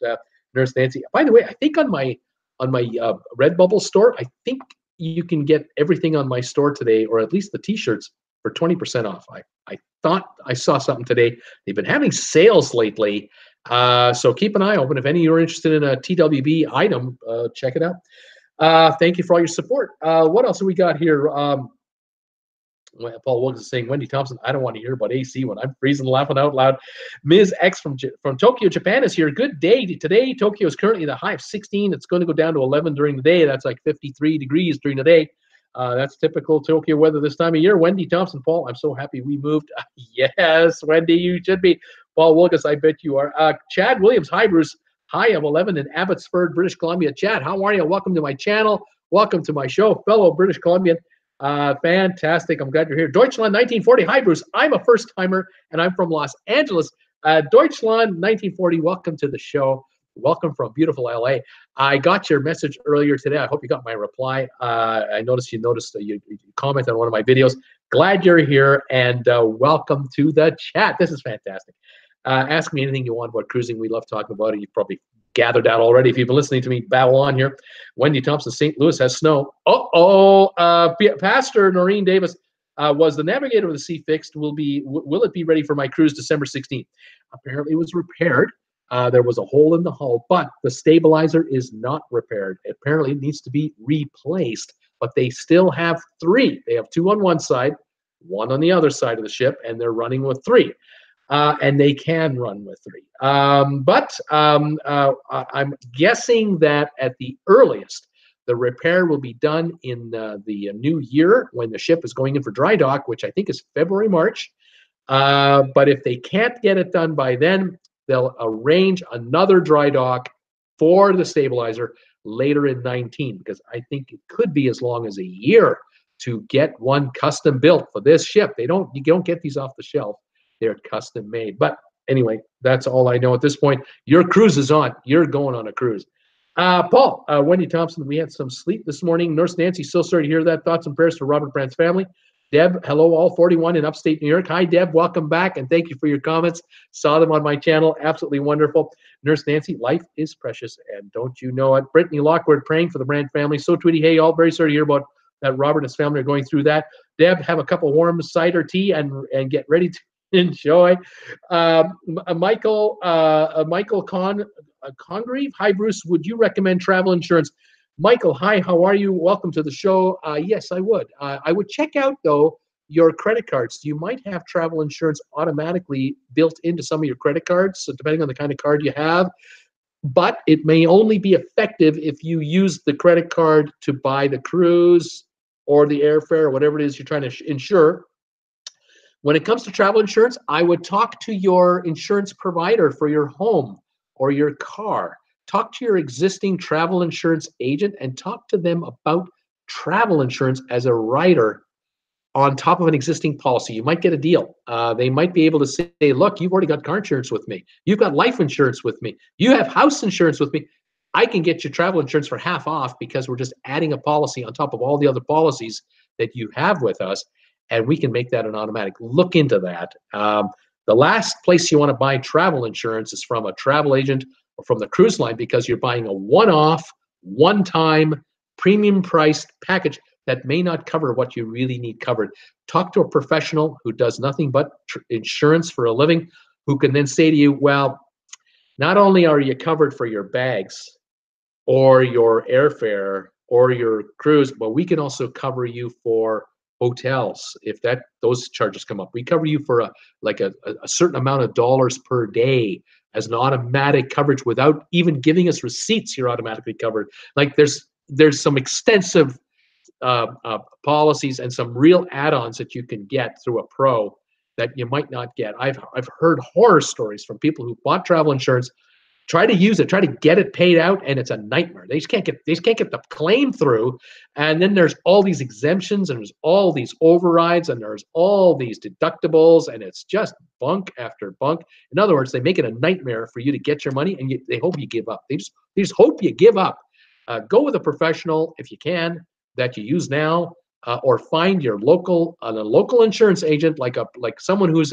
Nurse Nancy. By the way, I think on my RedBubble store, I think you can get everything on my store today, or at least the T-shirts, for 20% off. I thought I saw something today. They've been having sales lately, so keep an eye open. If any of you are interested in a TWB item, check it out. Thank you for all your support. What else have we got here? Paul Wilkes is saying, Wendy Thompson, I don't want to hear about AC when I'm freezing laughing out loud. Ms. X from Tokyo, Japan is here. Good day. Today, Tokyo is currently the high of 16. It's going to go down to 11 during the day. That's like 53 degrees during the day. That's typical Tokyo weather this time of year. Wendy Thompson, Paul, I'm so happy we moved. Yes, Wendy, you should be. Paul Wilkes, I bet you are. Chad Williams, hi, Bruce. High of 11 in Abbotsford, British Columbia. Chad, how are you? Welcome to my channel. Welcome to my show, fellow British Columbian. Fantastic. I'm glad you're here. Deutschland 1940. Hi, Bruce. I'm a first timer and I'm from Los Angeles. Deutschland 1940. Welcome to the show. Welcome from beautiful LA. I got your message earlier today. I hope you got my reply. I noticed you commented on one of my videos. Glad you're here and welcome to the chat. This is fantastic. Ask me anything you want about cruising. We love talking about it. You've probably gathered that already. If you've been listening to me babble on here. Wendy Thompson, St. Louis has snow. Pastor Noreen Davis, was the Navigator of the Sea fixed? Will it be ready for my cruise December 16th? Apparently it was repaired. There was a hole in the hull, but the stabilizer is not repaired. Apparently it needs to be replaced, but they still have 3. They have 2 on one side, 1 on the other side of the ship, and they're running with 3. And they can run with 3. But I'm guessing that at the earliest, the repair will be done in the new year when the ship is going in for dry dock, which I think is February, March. But if they can't get it done by then, they'll arrange another dry dock for the stabilizer later in 19, because I think it could be as long as a year to get one custom built for this ship. You don't get these off the shelf. They're custom made. But anyway, that's all I know at this point. Your cruise is on. You're going on a cruise. Paul, Wendy Thompson, we had some sleep this morning. Nurse Nancy, so sorry to hear that. Thoughts and prayers to Robert Brandt's family. Deb, hello, all 41 in upstate New York. Hi, Deb. Welcome back, and thank you for your comments. Saw them on my channel. Absolutely wonderful. Nurse Nancy, life is precious, and don't you know it. Brittany Lockwood, praying for the Brandt family. So, Tweety, hey, all very sorry to hear about that. Robert and his family are going through that. Deb, have a cup of warm cider tea and get ready to enjoy. Michael Congreve, hi, Bruce. Would you recommend travel insurance? Michael, hi, how are you? Welcome to the show. Yes, I would. I would check out, though, your credit cards. You might have travel insurance automatically built into some of your credit cards, so depending on the kind of card you have. But it may only be effective if you use the credit card to buy the cruise or the airfare or whatever it is you're trying to insure. When it comes to travel insurance, I would talk to your insurance provider for your home or your car. Talk to your existing travel insurance agent and talk to them about travel insurance as a rider on top of an existing policy. You might get a deal. They might be able to say, look, you've already got car insurance with me. You've got life insurance with me. You have house insurance with me. I can get you travel insurance for half off because we're just adding a policy on top of all the other policies that you have with us. And we can make that an automatic. Look into that. The last place you want to buy travel insurance is from a travel agent or from the cruise line, because you're buying a one-off, one-time, premium-priced package that may not cover what you really need covered. Talk to a professional who does nothing but insurance for a living, who can then say to you, well, not only are you covered for your bags or your airfare or your cruise, but we can also cover you for hotels if those charges come up. We cover you for a certain amount of dollars per day as an automatic coverage without even giving us receipts. You're automatically covered. Like there's some extensive policies and some real add-ons that you can get through a pro that you might not get. I've heard horror stories from people who bought travel insurance, try to use it, try to get it paid out, and it's a nightmare. They just can't get the claim through. And then there's all these exemptions, and there's all these overrides, and there's all these deductibles, and it's just bunk after bunk. In other words, they make it a nightmare for you to get your money, and they hope you give up. They just hope you give up. Go with a professional if you can that you use now, or find your local insurance agent, like someone who's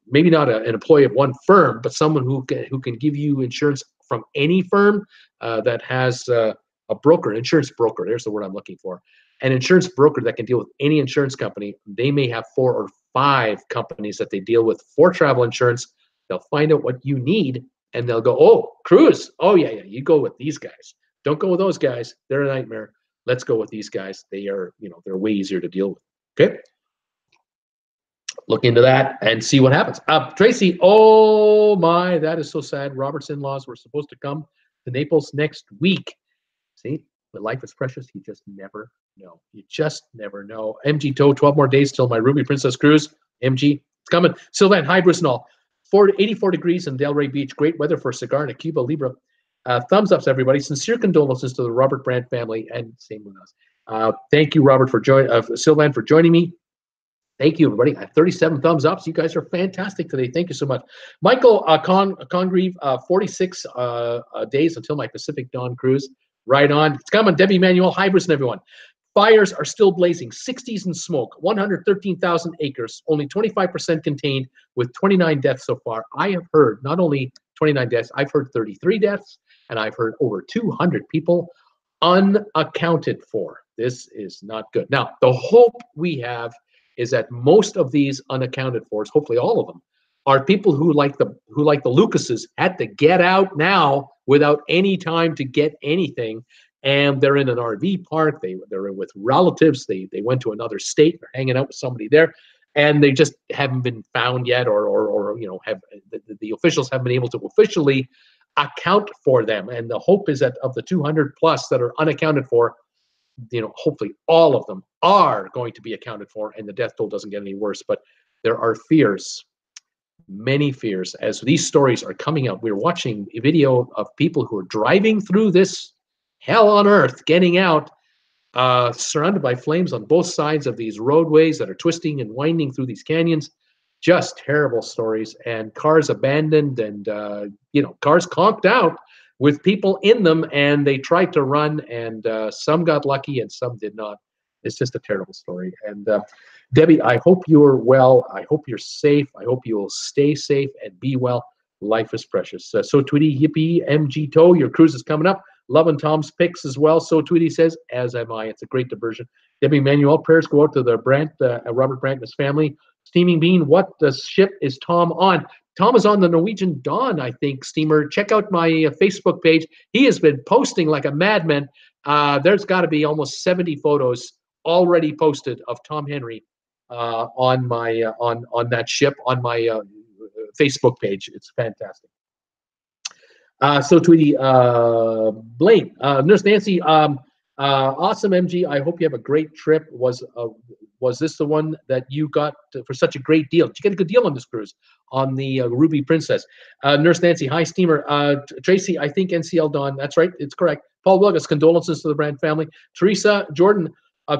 maybe not an employee of one firm, but someone who can give you insurance from any firm that has a broker, an insurance broker. There's the word I'm looking for. An insurance broker that can deal with any insurance company. They may have 4 or 5 companies that they deal with for travel insurance. They'll find out what you need, and they'll go, oh, cruise. Oh, yeah, you go with these guys. Don't go with those guys. They're a nightmare. Let's go with these guys. They are, they're way easier to deal with. Okay. Look into that and see what happens. Tracy, oh my, that is so sad. Robert's in-laws were supposed to come to Naples next week. See, but life is precious. You just never know. You just never know. MG Tow, 12 more days till my Ruby Princess cruise. MG, it's coming. Sylvan, hi, Bruce and all. 84 degrees in Delray Beach. Great weather for a cigar and a Cuba Libre. Thumbs ups, everybody. Sincere condolences to the Robert Brandt family, and same with us. Thank you, Robert, for Sylvan, for joining me. Thank you, everybody. 37 thumbs ups. You guys are fantastic today. Thank you so much. Michael Congreve, 46 days until my Pacific Dawn cruise. Right on. It's coming. Debbie Manuel, hi, Bruce and everyone. Fires are still blazing. 60s in smoke. 113,000 acres. Only 25% contained, with 29 deaths so far. I have heard not only 29 deaths, I've heard 33 deaths, and I've heard over 200 people unaccounted for. This is not good. Now, the hope we have is that most of these unaccounted for, hopefully all of them, are people who like the Lucases had to get out now without any time to get anything, and they're in an RV park. They're with relatives. They went to another state. They're hanging out with somebody there, and they just haven't been found yet, or have the officials haven't been able to officially account for them. And the hope is that of the 200 plus that are unaccounted for, hopefully all of them are going to be accounted for, and the death toll doesn't get any worse. But there are fears, many fears, as these stories are coming out. We're watching a video of people who are driving through this hell on earth, getting out, surrounded by flames on both sides of these roadways that are twisting and winding through these canyons. Just terrible stories, and cars abandoned, and cars conked out with people in them, and they tried to run, and some got lucky and some did not. It's just a terrible story. And Debbie, I hope you're well. I hope you're safe. I hope you will stay safe and be well. Life is precious. So Tweety, yippee, MG Tow, your cruise is coming up. Loving Tom's picks as well. So Tweety says, as am I. It's a great diversion. Debbie Manuel, prayers go out to the Robert Brandt and his family. Steaming Bean, what ship is Tom on? Tom is on the Norwegian Dawn, I think, steamer. Check out my Facebook page. He has been posting like a madman. There's got to be almost 70 photos already posted of Tom Henry on my on that ship on my Facebook page. It's fantastic. So Tweety, Blaine, Nurse Nancy, awesome, MG. I hope you have a great trip. Was this the one that you got for such a great deal? Did you get a good deal on this cruise, on the Ruby Princess? Nurse Nancy, hi, steamer. Tracy, I think NCL Dawn. That's right. It's correct. Paul Wilgus, condolences to the Brandt family. Teresa Jordan,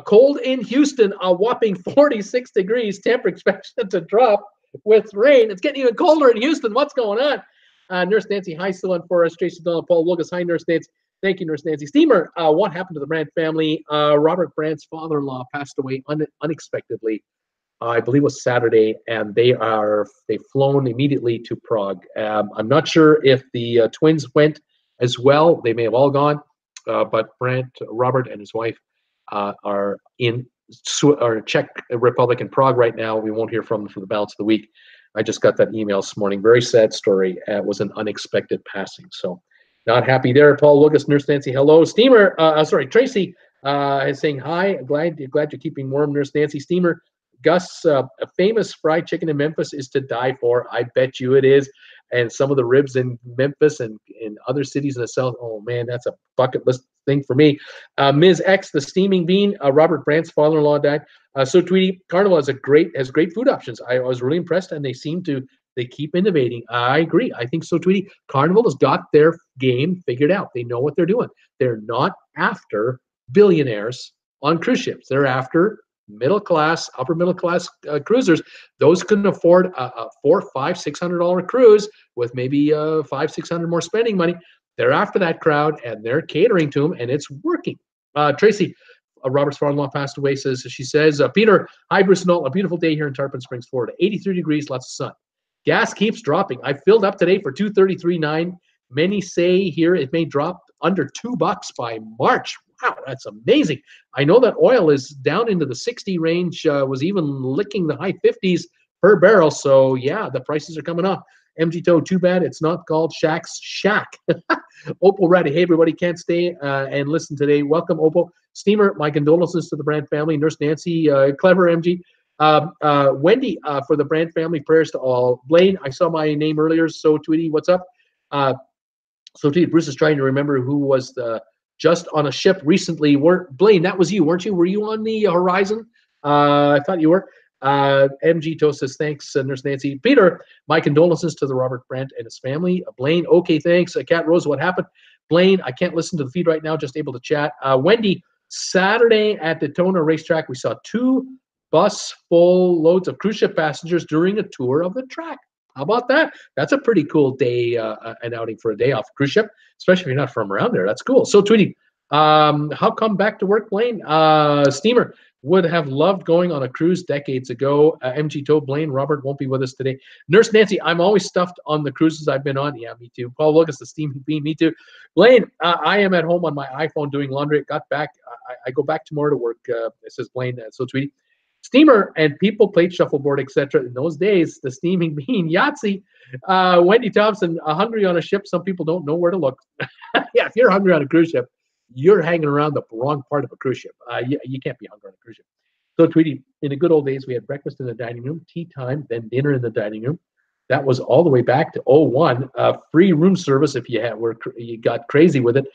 cold in Houston, a whopping 46 degrees. Temperature expected to drop with rain. It's getting even colder in Houston. What's going on? Nurse Nancy, hi, still on for us. Tracy Donald, Paul Wilgus, hi, Nurse Nancy. Thank you, Nurse Nancy. Steamer, what happened to the Brandt family? Robert Brandt's father-in-law passed away unexpectedly. I believe it was Saturday, and they've flown immediately to Prague. I'm not sure if the twins went as well. They may have all gone, but Robert and his wife are in Czech Republic in Prague right now. We won't hear from them for the balance of the week. I just got that email this morning. Very sad story. It was an unexpected passing. So not happy there. Paul Lucas, Nurse Nancy, hello. Steamer, Tracy is saying hi. Glad you're keeping warm, Nurse Nancy. Steamer, Gus, a famous fried chicken in Memphis is to die for. I bet you it is. And some of the ribs in Memphis and in other cities in the South, oh man, that's a bucket list thing for me. Ms. X, the steaming bean, Robert Brandt's father-in-law died. So Tweety, Carnival has great food options. I was really impressed, and they seem to They keep innovating. I agree. I think so, Tweety. Carnival has got their game figured out. They know what they're doing. They're not after billionaires on cruise ships. They're after middle class, upper middle class cruisers. Those can afford a $400, $500, $600 cruise with maybe $500, $600 more spending money. They're after that crowd and they're catering to them, and it's working. Tracy, Robert's father-in-law passed away. She says, Peter, hi Bruce and all, a beautiful day here in Tarpon Springs, Florida. 83 degrees, lots of sun. Gas keeps dropping. I filled up today for $2.33.9. Many say here it may drop under $2 by March. Wow, that's amazing. I know that oil is down into the 60 range, was even licking the high 50s per barrel. So yeah, the prices are coming up. MG Toe, too bad it's not called Shaq's Shack. Opal Ratty, hey everybody, can't stay and listen today. Welcome, Opal. Steamer, my condolences to the Brand family. Nurse Nancy, clever MG. Wendy, for the Brand family, prayers to all. Blaine, I saw my name earlier, so Tweety, what's up? So Tweety, Bruce is trying to remember who was just on a ship recently. Blaine, that was you, weren't you? Were you on the horizon? I thought you were. MG Toe says, thanks, Nurse Nancy. Peter, my condolences to the Robert Brandt and his family. Blaine, okay, thanks. Cat Rose, what happened? Blaine, I can't listen to the feed right now, just able to chat. Wendy, Saturday at Daytona Racetrack, we saw 2 bus full loads of cruise ship passengers during a tour of the track. How about that? That's a pretty cool day, an outing for a day off a cruise ship, especially if you're not from around there. That's cool. So, Tweety, how come back to work, Blaine? Steamer, would have loved going on a cruise decades ago. MG Toe, Blaine, Robert won't be with us today. Nurse Nancy, I'm always stuffed on the cruises I've been on. Yeah, me too. Paul Lucas, the steaming bean, me too. Blaine, I am at home on my iPhone doing laundry. Got back. I go back tomorrow to work. It says Blaine. So, Tweety. Steamer and people played shuffleboard, etc. In those days, the steaming bean, Yahtzee. Wendy Thompson, hungry on a ship. Some people don't know where to look. Yeah, if you're hungry on a cruise ship, you're hanging around the wrong part of a cruise ship. You can't be hungry on a cruise ship. So, Tweety, in the good old days, we had breakfast in the dining room, tea time, then dinner in the dining room. That was all the way back to 01. Free room service if you got crazy with it.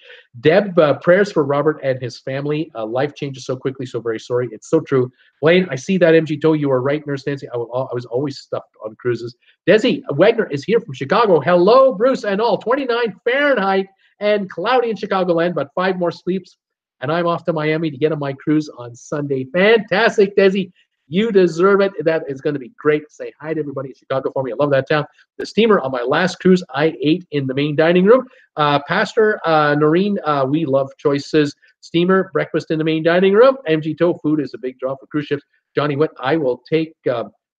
Deb, prayers for Robert and his family. Life changes so quickly, so very sorry. It's so true. Blaine, I see that, MG Toe. You are right, Nurse Nancy. I was always stuffed on cruises. Desi Wagner is here from Chicago. Hello, Bruce and all. 29 Fahrenheit and cloudy in Chicagoland, but 5 more sleeps. And I'm off to Miami to get on my cruise on Sunday. Fantastic, Desi. You deserve it. That is going to be great. Say hi to everybody in Chicago for me. I love that town. The steamer, on my last cruise, I ate in the main dining room. Pastor Noreen, we love choices. Steamer, breakfast in the main dining room. MG Toe, food is a big draw for cruise ships. Johnny Witt, I will take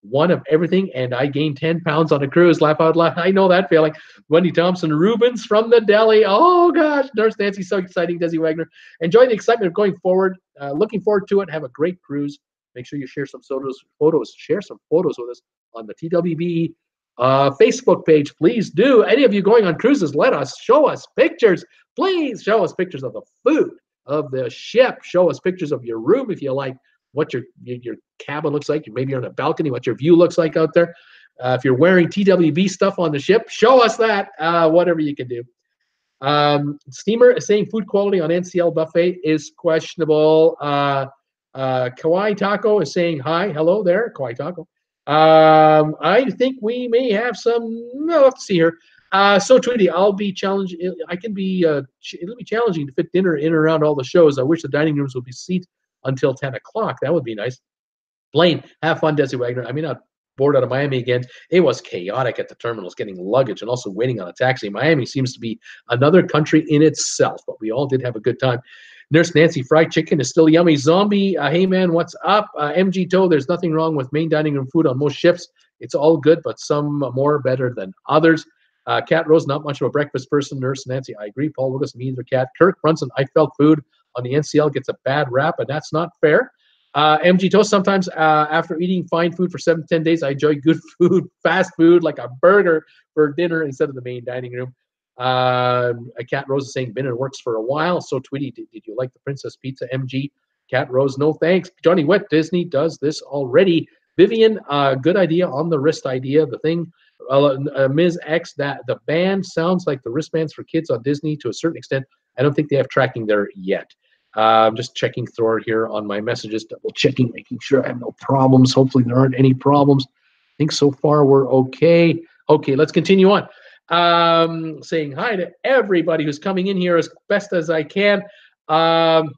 one of everything, and I gained 10 pounds on a cruise. Laugh out loud. I know that feeling. Wendy Thompson, Rubens from the deli. Oh, gosh. Nurse Nancy, so exciting. Desi Wagner. Enjoy the excitement of going forward. Looking forward to it. Have a great cruise. Make sure you share some photos. Share some photos with us on the TWB Facebook page. Please do. Any of you going on cruises, show us pictures. Please show us pictures of the food, of the ship. Show us pictures of your room if you like, what your cabin looks like. Maybe you're on a balcony, what your view looks like out there. If you're wearing TWB stuff on the ship, show us that, whatever you can do. Steamer is saying food quality on NCL buffet is questionable. Kawaii Taco is saying hi. Hello there, Kawaii Taco. I think we may have some. No, let's see here. So Tweety, I'll be challenged. I can be. It'll be challenging to fit dinner in and around all the shows. I wish the dining rooms would be seated until 10 o'clock. That would be nice. Blaine, have fun, Desi Wagner. I mean, not bored out of Miami again. It was chaotic at the terminals, getting luggage and also waiting on a taxi. Miami seems to be another country in itself, but we all did have a good time. Nurse Nancy, fried chicken is still yummy. Zombie, hey man, what's up? MG Toe, there's nothing wrong with main dining room food on most ships. It's all good, but some more better than others. Cat Rose, not much of a breakfast person. Nurse Nancy, I agree. Paul Lucas, me either, Cat. Kirk Brunson, I felt food on the NCL gets a bad rap, and that's not fair. MG Toe, sometimes after eating fine food for 7 to 10 days, I enjoy good food, fast food, like a burger for dinner instead of the main dining room. Cat Rose is saying been in works for a while. So Tweety, did you like the Princess Pizza, MG? Cat Rose, no thanks. Johnny Witt, Disney does this already. Vivian, good idea on the wrist idea. The thing, Ms. X, that the band sounds like the wristbands for kids on Disney to a certain extent. I don't think they have tracking there yet. I'm just checking through it here on my messages, double checking, making sure I have no problems. Hopefully there aren't any problems. I think so far we're okay. Okay, let's continue on. Saying hi to everybody who's coming in here as best as I can. MG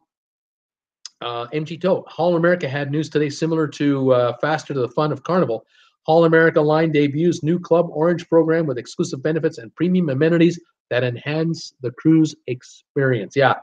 Toe, Hall America had news today similar to Faster to the Fun of Carnival. Hall America line debuts new Club Orange program with exclusive benefits and premium amenities that enhance the cruise experience. Yeah,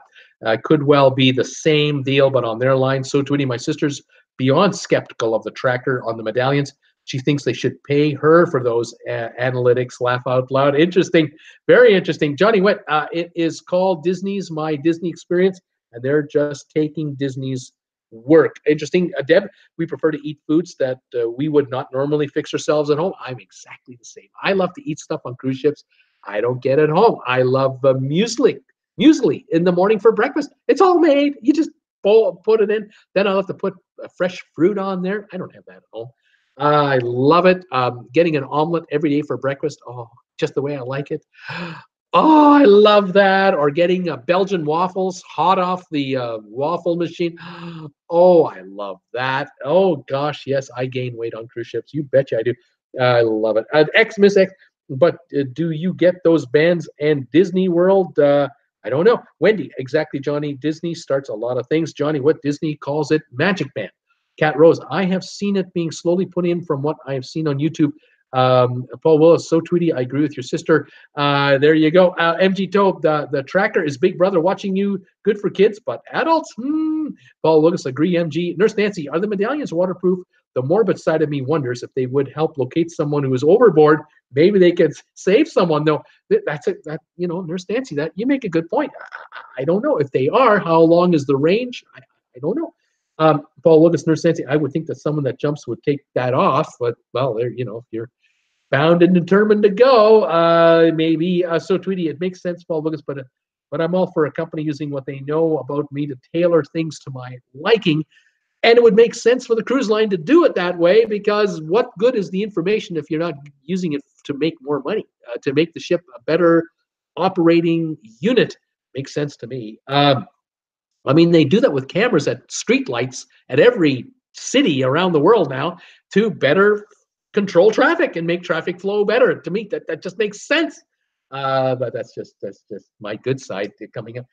could well be the same deal, but on their line. So, Tweety, my sister's beyond skeptical of the tracker on the medallions. She thinks they should pay her for those analytics. Laugh out loud. Interesting. Very interesting. Johnny Witt, it is called Disney's My Disney Experience, and they're just taking Disney's work. Interesting. Deb, we prefer to eat foods that we would not normally fix ourselves at home. I'm exactly the same. I love to eat stuff on cruise ships I don't get at home. I love muesli in the morning for breakfast. It's all made. You just put it in. Then I'll have to put fresh fruit on there. I don't have that at home. I love it. Getting an omelet every day for breakfast. Oh, just the way I like it. Oh, I love that. Or getting Belgian waffles hot off the waffle machine. Oh, I love that. Oh, gosh, yes, I gain weight on cruise ships. You betcha I do. I love it. Miss X, but do you get those bands and Disney World? I don't know. Wendy, exactly, Johnny. Disney starts a lot of things. Johnny, what Disney calls it? Magic Band. Cat Rose, I have seen it being slowly put in from what I have seen on YouTube. Paul Willis, so Tweety, I agree with your sister. There you go. MG Tobe, the tracker is Big Brother watching you. Good for kids, but adults? Paul Willis, agree, MG. Nurse Nancy, are the medallions waterproof? The morbid side of me wonders if they would help locate someone who is overboard. Maybe they could save someone, though. That's it. That, you know, Nurse Nancy, that you make a good point. I don't know if they are. How long is the range? I don't know. Paul Lucas, Nurse Nancy, I would think that someone that jumps would take that off, but well, there, you know, if you're bound and determined to go, maybe. So, Tweety, it makes sense, Paul Lucas, but I'm all for a company using what they know about me to tailor things to my liking. And it would make sense for the cruise line to do it that way, because what good is the information if you're not using it to make more money, to make the ship a better operating unit? Makes sense to me. I mean, they do that with cameras at street lights at every city around the world now to better control traffic and make traffic flow better. To me, that just makes sense. But that's just my good side coming up.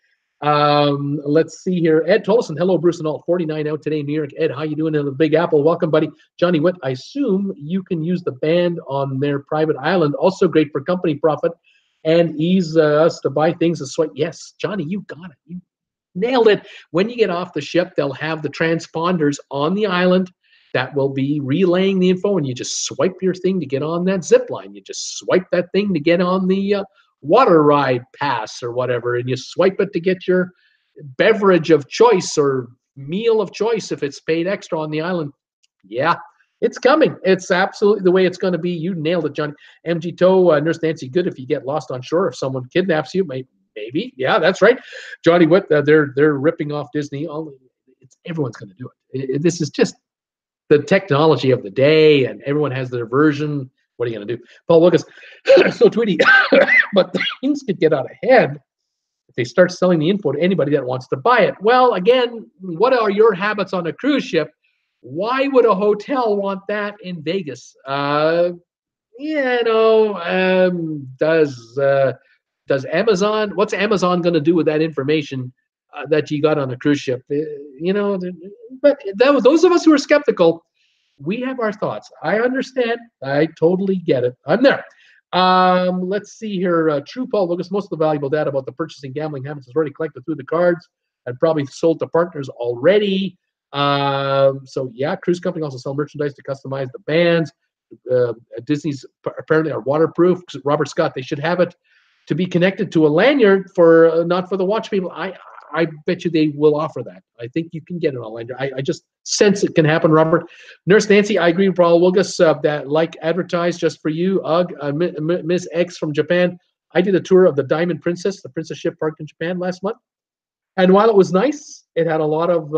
Let's see here. Ed Tolson, hello, Bruce and all. 49 out today in New York. Ed, how you doing in the Big Apple? Welcome, buddy. Johnny Witt, I assume you can use the band on their private island. Also great for company profit and ease us to buy things and swipe. Yes, Johnny, you got it. You nailed it. When you get off the ship, they'll have the transponders on the island that will be relaying the info, and you just swipe your thing to get on that zip line. You just swipe that thing to get on the water ride pass or whatever, and you swipe it to get your beverage of choice or meal of choice if it's paid extra on the island. Yeah, it's coming. It's absolutely the way it's going to be. You nailed it, Johnny. MG Toe, Nurse Nancy, good if you get lost on shore. If someone kidnaps you, maybe. Yeah, that's right. Johnny Witt, they're ripping off Disney. Everyone's going to do it. This is just the technology of the day, and everyone has their version. What are you going to do? Paul Lucas, so Tweety, but things could get out of hand if they start selling the info to anybody that wants to buy it. Well, again, what are your habits on a cruise ship? Why would a hotel want that in Vegas? Does Amazon, what's Amazon going to do with that information that you got on a cruise ship? But those of us who are skeptical, we have our thoughts. I understand. I totally get it. I'm there. Let's see here. True Paul Lucas, most of the valuable data about the purchasing gambling habits is already collected through the cards and probably sold to partners already. So yeah, cruise company also sell merchandise to customize the bands. Disney's apparently are waterproof. Robert Scott, they should have it to be connected to a lanyard for not for the watch people. I bet you they will offer that. I think you can get it on lanyard. I just sense it can happen, Robert. Nurse Nancy, I agree with Paul Wilgus that like advertised just for you. Miss X from Japan. I did a tour of the Diamond Princess, the princess ship parked in Japan last month. And while it was nice, it had a lot of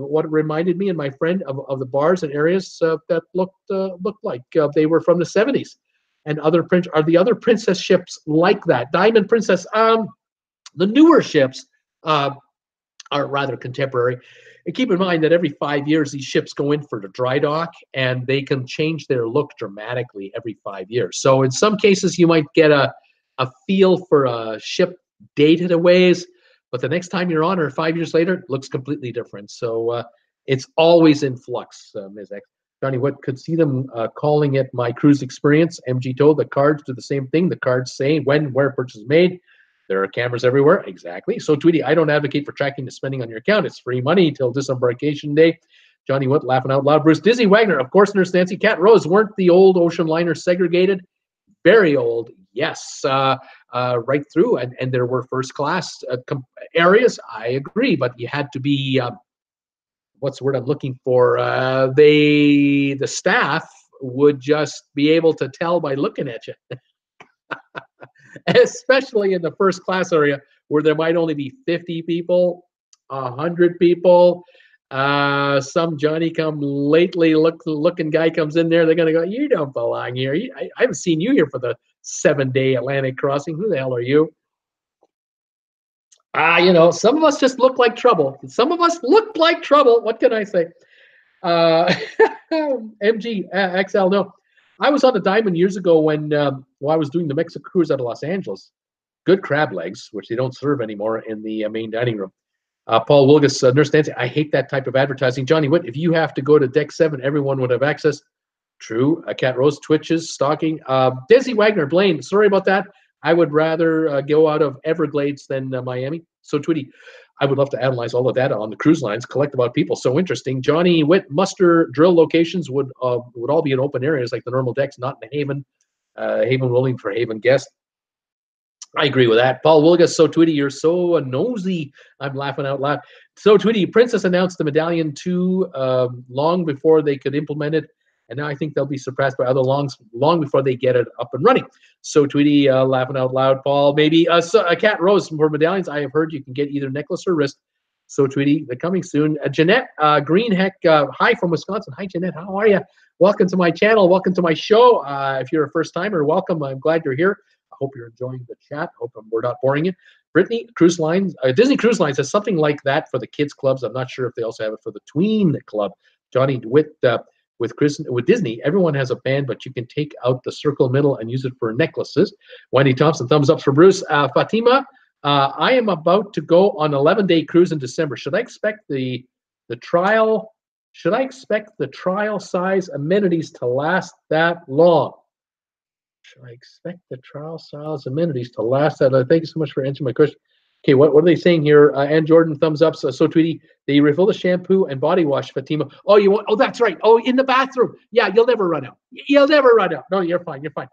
what reminded me and my friend of the bars and areas that looked like they were from the 70s. And are the other princess ships like that? Diamond Princess, the newer ships, or rather contemporary. And keep in mind that every 5 years, these ships go in for the dry dock, and they can change their look dramatically every 5 years. So in some cases, you might get a feel for a ship dated a ways, but the next time you're on her 5 years later, it looks completely different. So it's always in flux, Ms. X. Johnny Witt could see them calling it My Cruise Experience. MG told the cards do the same thing. The cards say when, where purchase is made. There are cameras everywhere. Exactly. So, Tweety, I don't advocate for tracking the spending on your account. It's free money till disembarkation day. Johnny Wood laughing out loud. Bruce Disney Wagner, of course, Nurse Nancy. Cat Rose, weren't the old ocean liners segregated? Very old, yes, right through. And there were first class areas. I agree, but you had to be, what's the word I'm looking for? The staff would just be able to tell by looking at you. Especially in the first class area where there might only be 50 people, 100 people. Some Johnny come lately looking guy comes in there. They're going to go, you don't belong here. I haven't seen you here for the 7-day Atlantic crossing. Who the hell are you? You know, some of us just look like trouble. Some of us look like trouble. What can I say? MG, XL, no. I was on the Diamond years ago when I was doing the Mexico cruise out of Los Angeles. Good crab legs, which they don't serve anymore in the main dining room. Paul Wilgus, Nurse Nancy, I hate that type of advertising. Johnny Witt, if you have to go to Deck 7, everyone would have access. True. Cat Rose, Twitches, stalking. Desi Wagner, Blaine, sorry about that. I would rather go out of Everglades than Miami. So, Twitty, I would love to analyze all the data on the cruise lines, collect about people. So interesting. Johnny Witt, muster drill locations would all be in open areas like the normal decks, not in the Haven. Haven willing for Haven guests. I agree with that. Paul Wilgus, so Twitty, you're so nosy. I'm laughing out loud. So Twitty, Princess announced the Medallion 2 long before they could implement it. And now I think they'll be surpassed by other long before they get it up and running. So Tweety, laughing out loud, Paul. Maybe Cat Rose for medallions. I have heard you can get either necklace or wrist. So Tweety, they're coming soon. Jeanette Greenheck, hi from Wisconsin. Hi, Jeanette. How are you? Welcome to my channel. Welcome to my show. If you're a first timer, welcome. I'm glad you're here. I hope you're enjoying the chat. Hope we're not boring you. Brittany, Cruise Lines, Disney Cruise Lines has something like that for the kids clubs. I'm not sure if they also have it for the tween club. Johnny DeWitt. With Disney, everyone has a band, but you can take out the circle middle and use it for necklaces. Wendy Thompson, thumbs up for Bruce. Fatima, I am about to go on 11-day cruise in December. Should I expect the trial? Should I expect the trial size amenities to last that long? Should I expect the trial size amenities to last that long? Thank you so much for answering my question. Okay, what are they saying here? Ann Jordan, thumbs up. So Tweety, they refill the shampoo and body wash, Fatima. Oh, you want? Oh, that's right. Oh, in the bathroom. Yeah, you'll never run out. You'll never run out. No, you're fine. You're fine.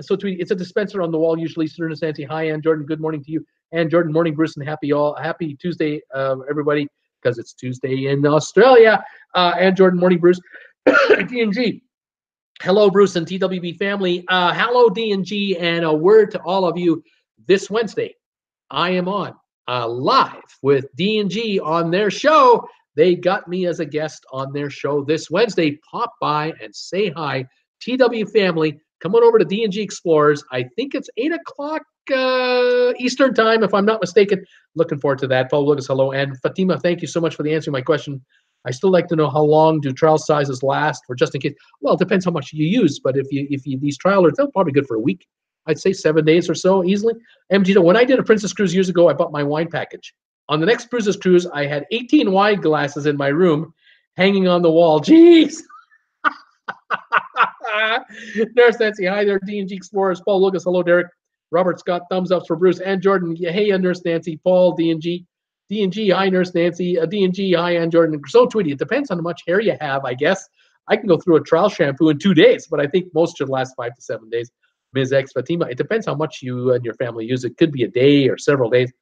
So Tweety, it's a dispenser on the wall usually. Nurse Nancy, hi, Ann Jordan. Good morning to you. Ann Jordan, morning, Bruce, and happy Tuesday, everybody, because it's Tuesday in Australia. Ann Jordan, morning, Bruce. D&G. Hello, Bruce and TWB family. Hello, D&G, and a word to all of you this Wednesday. I am on live with D&G on their show. They got me as a guest on their show this Wednesday. Pop by and say hi. TW family, come on over to D&G Explorers. I think it's 8 o'clock Eastern time, if I'm not mistaken. Looking forward to that. Paul Lucas, hello. And Fatima, thank you so much for the answer to my question. I still like to know how long do trial sizes last for just in case. Well, it depends how much you use, but if you these trialers, they're probably good for a week. I'd say 7 days or so easily. MG, when I did a Princess Cruise years ago, I bought my wine package. On the next Princess Cruise, I had 18 wine glasses in my room hanging on the wall. Jeez. Nurse Nancy, hi there. D&G Explorers. Paul Lucas, hello, Derek. Robert Scott, thumbs up for Bruce. And Jordan, hey, Nurse Nancy. Paul, D&G. D&G, hi, Nurse Nancy. D&G, hi, and Jordan. So, Tweety, it depends on how much hair you have, I guess. I can go through a trial shampoo in 2 days, but I think most should last 5 to 7 days. Ms. X Fatima, it depends how much you and your family use. It could be a day or several days.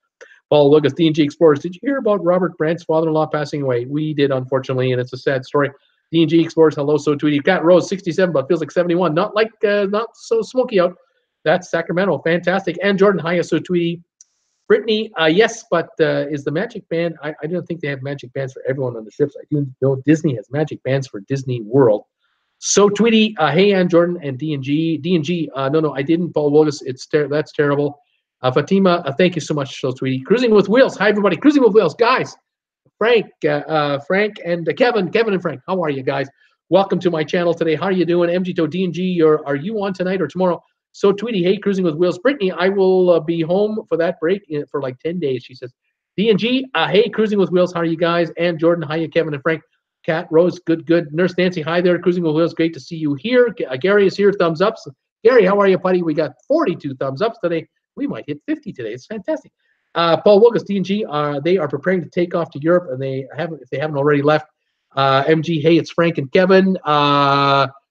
Paul Lucas, D&G Explorers. Did you hear about Robert Brandt's father-in-law passing away? We did, unfortunately, and it's a sad story. D&G Explorers, hello, so Tweety. Cat Rose, 67, but feels like 71. Not so smoky out. That's Sacramento. Fantastic. And Jordan, hi, so Tweety. Brittany, yes, but is the Magic Band? I don't think they have Magic Bands for everyone on the ships. I do know Disney has Magic Bands for Disney World. So Tweety, hey, Ann Jordan and D&G. D&G, no, I didn't. Paul Willis, that's terrible. Fatima, thank you so much, so sweetie. Cruising with Wheels. Hi, everybody. Cruising with Wheels. Guys, Frank and Kevin and Frank, how are you guys? Welcome to my channel today. How are you doing? MGTO, D&G, are you on tonight or tomorrow? So Tweety, hey, Cruising with Wheels. Brittany, I will be home for that break for like 10 days, she says. D&G, hey, Cruising with Wheels, how are you guys? And Jordan, hi, Kevin and Frank. Kat, Rose, good. Nurse Nancy, hi there. Cruising with Wheels, great to see you here. Gary is here, thumbs ups. Gary, how are you, buddy? We got 42 thumbs ups today. We might hit 50 today. It's fantastic. Paul Wilkes, D&G, they are preparing to take off to Europe, and if they haven't already left. MG, hey, it's Frank and Kevin,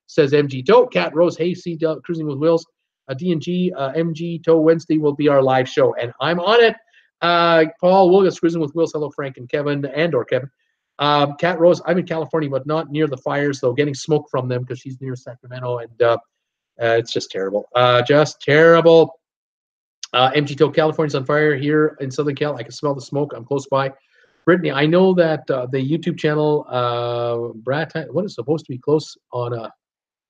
says MG Tow. Cat Rose, hey, C Cruising with Wheels. D&G, MG Tow Wednesday will be our live show, and I'm on it. Paul Wilkes, Cruising with Wheels. Hello, Frank and Kevin, or Kevin. Cat Rose, I'm in California, but not near the fires, though, getting smoke from them because she's near Sacramento, and it's just terrible. Just terrible. MG Tow, California's on fire here in Southern Cal. I can smell the smoke. I'm close by. Brittany, I know that the YouTube channel, what is supposed to be close on a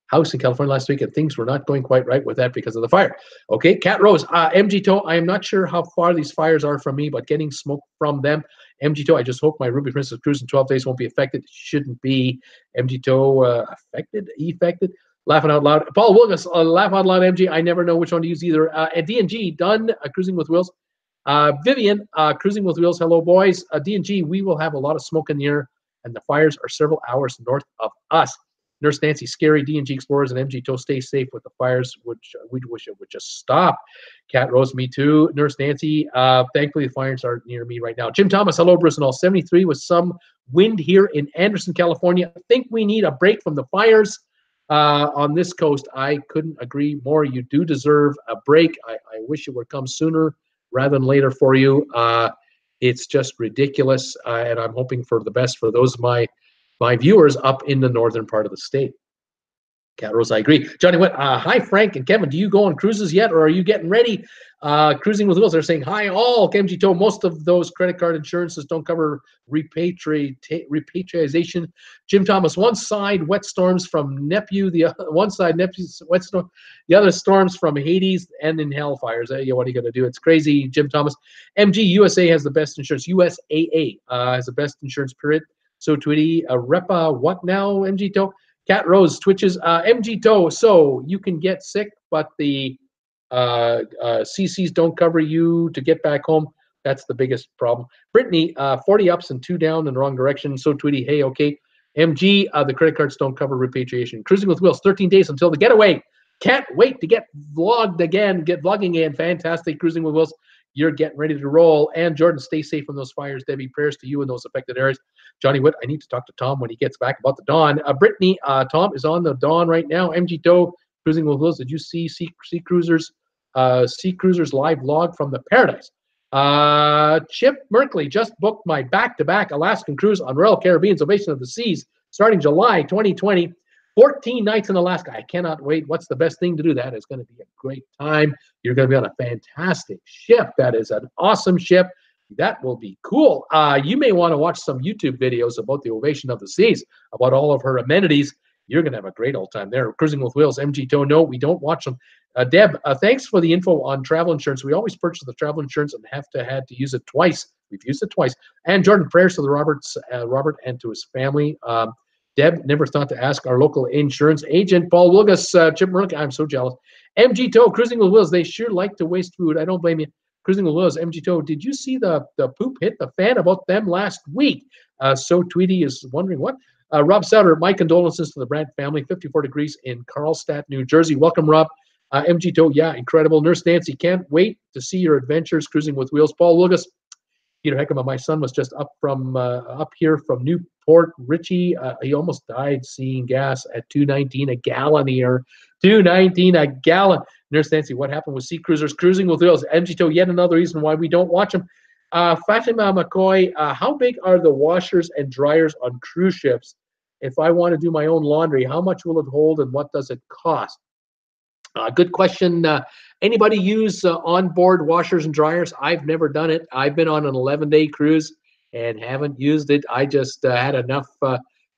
house in California last week, and things were not going quite right with that because of the fire. Okay, Cat Rose, MG Tow, I am not sure how far these fires are from me, but getting smoke from them. MG Tow, I just hope my Ruby Princess cruise in 12 days won't be affected. Shouldn't be. MG Tow, affected? Laughing out loud. Paul Wilkes, laugh out loud, MG. I never know which one to use either. At D&G, done Cruising with Wheels. Vivian, Cruising with Wheels. Hello, boys. D&G, we will have a lot of smoke in the air, and the fires are several hours north of us. Nurse Nancy, scary. D&G Explorers and MG Tow, stay safe with the fires, which we'd wish it would just stop. Cat Rose, me too. Nurse Nancy, thankfully the fires are near me right now. Jim Thomas, hello, Bruce and all. 73 with some wind here in Anderson, California. I think we need a break from the fires. On this coast, I couldn't agree more. You do deserve a break. I wish it would come sooner rather than later for you. It's just ridiculous, and I'm hoping for the best for those of my viewers up in the northern part of the state. Cat Rose, I agree. Johnny Witt, hi, Frank and Kevin. Do you go on cruises yet, or are you getting ready? Cruising with Wheels, they're saying, hi, all. KMG Tow, most of those credit card insurances don't cover repatriation. Jim Thomas, one side wet storms from Nephew, one side Nephew's wet storm, the other storms from Hades and in hellfires. What are you going to do? It's crazy, Jim Thomas. MG USA has the best insurance. USAA has the best insurance, period. So Tweety, Repa, what now, MG Tow? Cat Rose twitches, MG Tow, so you can get sick, but the CCs don't cover you to get back home. That's the biggest problem. Brittany, 40 ups and 2 down in the wrong direction. So Tweety, hey, okay. MG, the credit cards don't cover repatriation. Cruising with Wheels, 13 days until the getaway. Can't wait to get vlogging again. Fantastic. Cruising with Wheels, you're getting ready to roll. And Jordan, stay safe from those fires. Debbie, prayers to you in those affected areas. Johnny Witt, I need to talk to Tom when he gets back about the Dawn. Brittany, Tom is on the Dawn right now. MG Tow, Cruising with Wheels. Did you see Sea Cruisers live vlog from the Paradise? Chip Merkley, just booked my back-to-back Alaskan cruise on Royal Caribbean's Ovation of the Seas starting July 2020. 14 nights in Alaska. I cannot wait. What's the best thing to do? That is going to be a great time. You're going to be on a fantastic ship. That is an awesome ship. That will be cool. You may want to watch some YouTube videos about the Ovation of the Seas, about all of her amenities. You're going to have a great old time there. Cruising with Wheels, MG Tow. No, we don't watch them. Deb, thanks for the info on travel insurance. We always purchase the travel insurance and had to use it twice. We've used it twice. And Jordan, prayers to the Robert and to his family. Deb, never thought to ask our local insurance agent. Paul Wilgus, Chip Merlick, I'm so jealous. MG Tow, Cruising with Wheels, they sure like to waste food. I don't blame you. Cruising with Wheels, MG Tow, did you see the poop hit the fan about them last week? So Tweety is wondering what. Rob Souter, my condolences to the Brandt family, 54 degrees in Carlstadt, New Jersey. Welcome, Rob. MG Tow, yeah, incredible. Nurse Nancy, can't wait to see your adventures cruising with Wheels. Paul Wilgus, Peter Heckema, my son was just up here from Newport Richie. He almost died seeing gas at $2.19 a gallon here. $2.19 a gallon. Nurse Nancy, what happened with Sea Cruisers cruising with Wheels? MG Tow, yet another reason why we don't watch them. Fatima McCoy, how big are the washers and dryers on cruise ships? If I want to do my own laundry, how much will it hold and what does it cost? Good question. Anybody use onboard washers and dryers? I've never done it. I've been on an 11-day cruise and haven't used it. I just had enough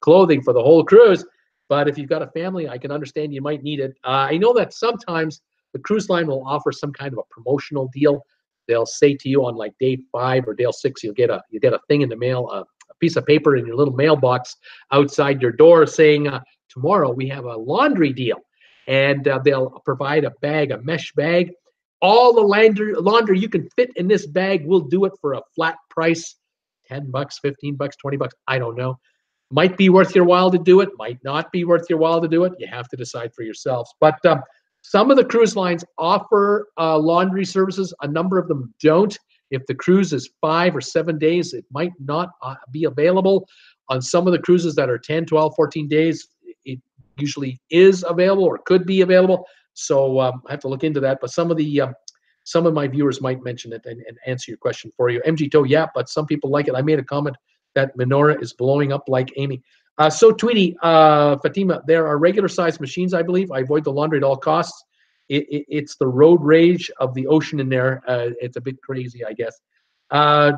clothing for the whole cruise. But if you've got a family, I can understand you might need it. I know that sometimes the cruise line will offer some kind of a promotional deal. they'll say to you on like day 5 or day 6, you'll get a thing in the mail, a piece of paper in your little mailbox outside your door saying, tomorrow we have a laundry deal, and they'll provide a bag, a mesh bag. All the laundry you can fit in this bag, we'll do it for a flat price, $10, $15, $20. I don't know. Might be worth your while to do it. Might not be worth your while to do it. You have to decide for yourselves. But some of the cruise lines offer laundry services. A number of them don't. If the cruise is 5 or 7 days, it might not be available. On some of the cruises that are 10, 12, 14 days, it usually is available or could be available. So I have to look into that. But some of my viewers might mention it and answer your question for you. MG Toe, yeah, but some people like it. I made a comment that menorah is blowing up like Amy. So Tweety, Fatima, there are regular size machines, I believe. I avoid the laundry at all costs. It's the road rage of the ocean in there. It's a bit crazy, I guess.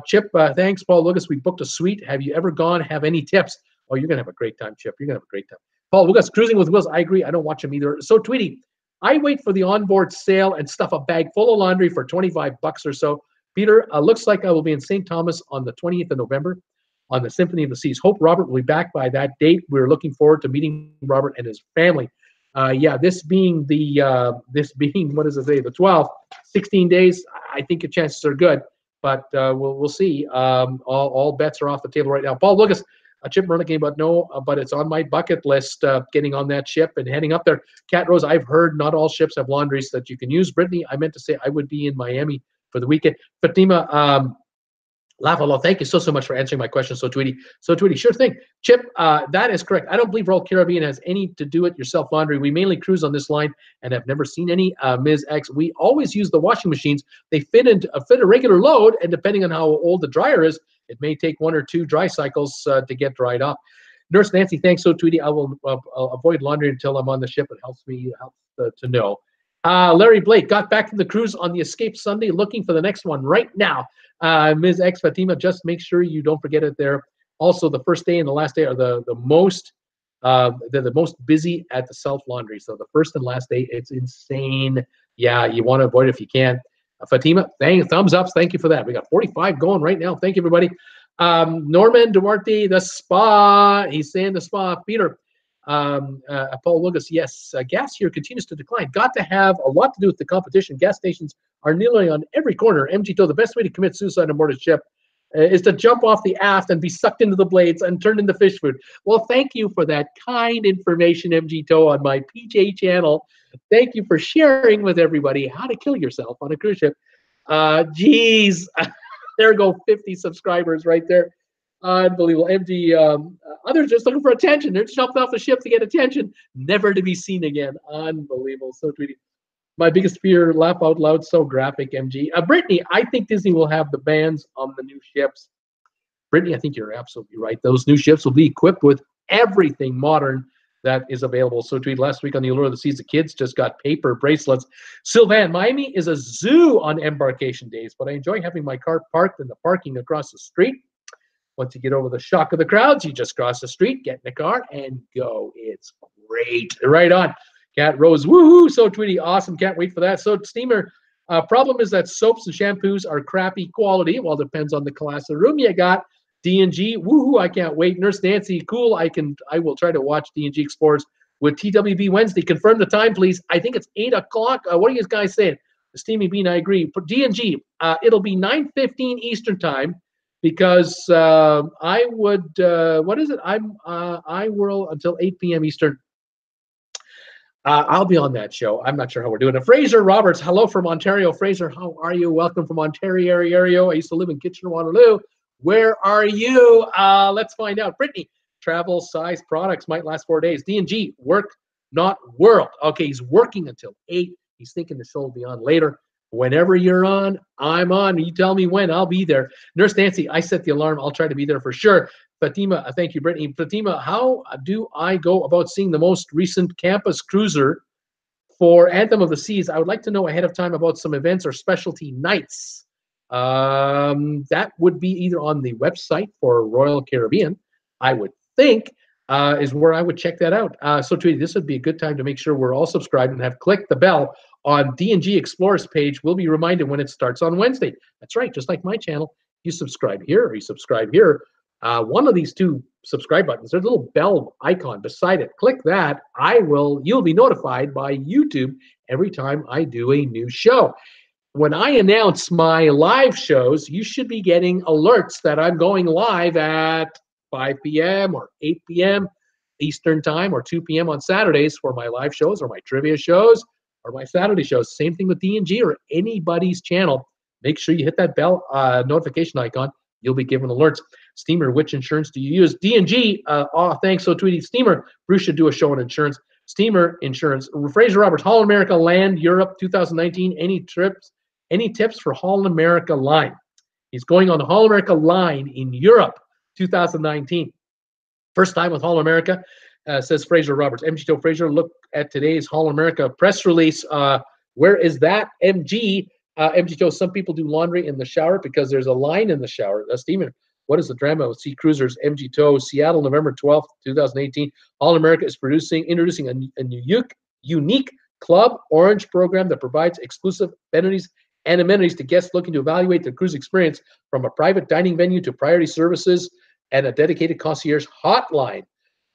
Chip, thanks, Paul Lucas. We booked a suite. Have you ever gone? Have any tips? Oh, you're going to have a great time, Chip. You're going to have a great time. Paul Lucas, Cruising with Wills. I agree. I don't watch them either. So Tweety, I wait for the onboard sale and stuff a bag full of laundry for $25 or so. Peter, looks like I will be in St. Thomas on the 20th of November on the Symphony of the Seas. Hope Robert will be back by that date. We're looking forward to meeting Robert and his family. Yeah, this being what is it today? The 12th, 16 days. I think the chances are good, but we'll see. All bets are off the table right now. Paul Lucas, a Chip Merlin game, but no, but it's on my bucket list. Getting on that ship and heading up there. Cat Rose, I've heard not all ships have laundries that you can use. Brittany, I meant to say I would be in Miami for the weekend. Fatima, Lavalo, thank you so much for answering my question. So Tweety, sure thing. Chip, that is correct. I don't believe Royal Caribbean has any to do it yourself laundry. We mainly cruise on this line and have never seen any. Ms. X, we always use the washing machines. They fit a regular load, and depending on how old the dryer is, it may take 1 or 2 dry cycles to get dried up. Nurse Nancy, thanks. So Tweety, I'll avoid laundry until I'm on the ship. It helps me to know. Larry Blake got back from the cruise on the Escape Sunday, looking for the next one right now. Ms. X Fatima, just make sure you don't forget it there. Also, the first day and the last day are the most busy at the self laundry. So the first and last day, it's insane. Yeah, you want to avoid it if you can. Fatima, thumbs ups. Thank you for that. We got 45 going right now. Thank you, everybody. Norman Duarte, the spa. He's saying the spa. Peter, Paul Lucas, yes, gas here continues to decline. Got to have a lot to do with the competition. Gas stations are nearly on every corner. MG2, the best way to commit suicide on board a ship is to jump off the aft and be sucked into the blades and turned into fish food. Well, thank you for that kind information, MG2, on my PJ channel. Thank you for sharing with everybody how to kill yourself on a cruise ship. Geez, there go 50 subscribers right there. Unbelievable. MG, others just looking for attention. They're jumping off the ship to get attention, never to be seen again. Unbelievable. So tweety. My biggest fear, laugh out loud, so graphic, MG. Brittany, I think Disney will have the bands on the new ships. Brittany, I think you're absolutely right. Those new ships will be equipped with everything modern that is available. So tweet last week on the Allure of the Seas, the kids just got paper bracelets. Sylvan, Miami is a zoo on embarkation days, but I enjoy having my car parked in the parking across the street. Once you get over the shock of the crowds, you just cross the street, get in the car, and go. It's great. Right on. Cat Rose, woohoo! So Tweety, awesome. Can't wait for that. So Steamer, problem is that soaps and shampoos are crappy quality. Well, depends on the class of room you got. D&G, woohoo! I can't wait. Nurse Nancy, cool. I will try to watch D&G Explorers with TWB Wednesday. Confirm the time, please. I think it's 8 o'clock. What are you guys saying? Steamy Bean, I agree. For D&G, it'll be 9:15 Eastern time. Because I would, what is it? I will until 8 p.m. Eastern. I'll be on that show. I'm not sure how we're doing it. Fraser Roberts, hello from Ontario. Fraser, how are you? Welcome from Ontario. I used to live in Kitchener-Waterloo. Where are you? Let's find out. Brittany, travel size products might last 4 days. D&G, work, not world. Okay, he's working until 8. He's thinking the show will be on later. Whenever you're on, I'm on. You tell me when, I'll be there. Nurse Nancy, I set the alarm. I'll try to be there for sure. Fatima, thank you, Brittany. Fatima, how do I go about seeing the most recent campus cruiser for Anthem of the Seas? I would like to know ahead of time about some events or specialty nights. That would be either on the website for Royal Caribbean, I would think, is where I would check that out. So, Tweety, this would be a good time to make sure we're all subscribed and have clicked the bell on D&G Explorers page will be reminded when it starts on Wednesday. That's right, just like my channel. You subscribe here or you subscribe here. One of these two subscribe buttons, there's a little bell icon beside it. Click that. You'll be notified by YouTube every time I do a new show. When I announce my live shows, you should be getting alerts that I'm going live at 5 p.m. or 8 p.m. Eastern time or 2 p.m. on Saturdays for my live shows or my trivia shows or my Saturday shows. Same thing with D&G or anybody's channel. Make sure you hit that bell notification icon. You'll be given alerts. Steamer, which insurance do you use? D&G, thanks, so Tweety. Steamer, Bruce should do a show on insurance. Steamer insurance. Fraser Roberts, Holland America Land, Europe, 2019. Any tips for Holland America Line? He's going on the Holland America Line in Europe, 2019. First time with Holland America, says Fraser Roberts. MG Toe Fraser, look at today's Holland America press release. Where is that, MG? MG Toe, some people do laundry in the shower because there's a line in the shower. Steamer, what is the drama with Sea Cruisers? MG Toe, Seattle, November 12th, 2018. Holland America is introducing a unique Club Orange program that provides exclusive amenities to guests looking to evaluate their cruise experience, from a private dining venue to priority services and a dedicated concierge hotline.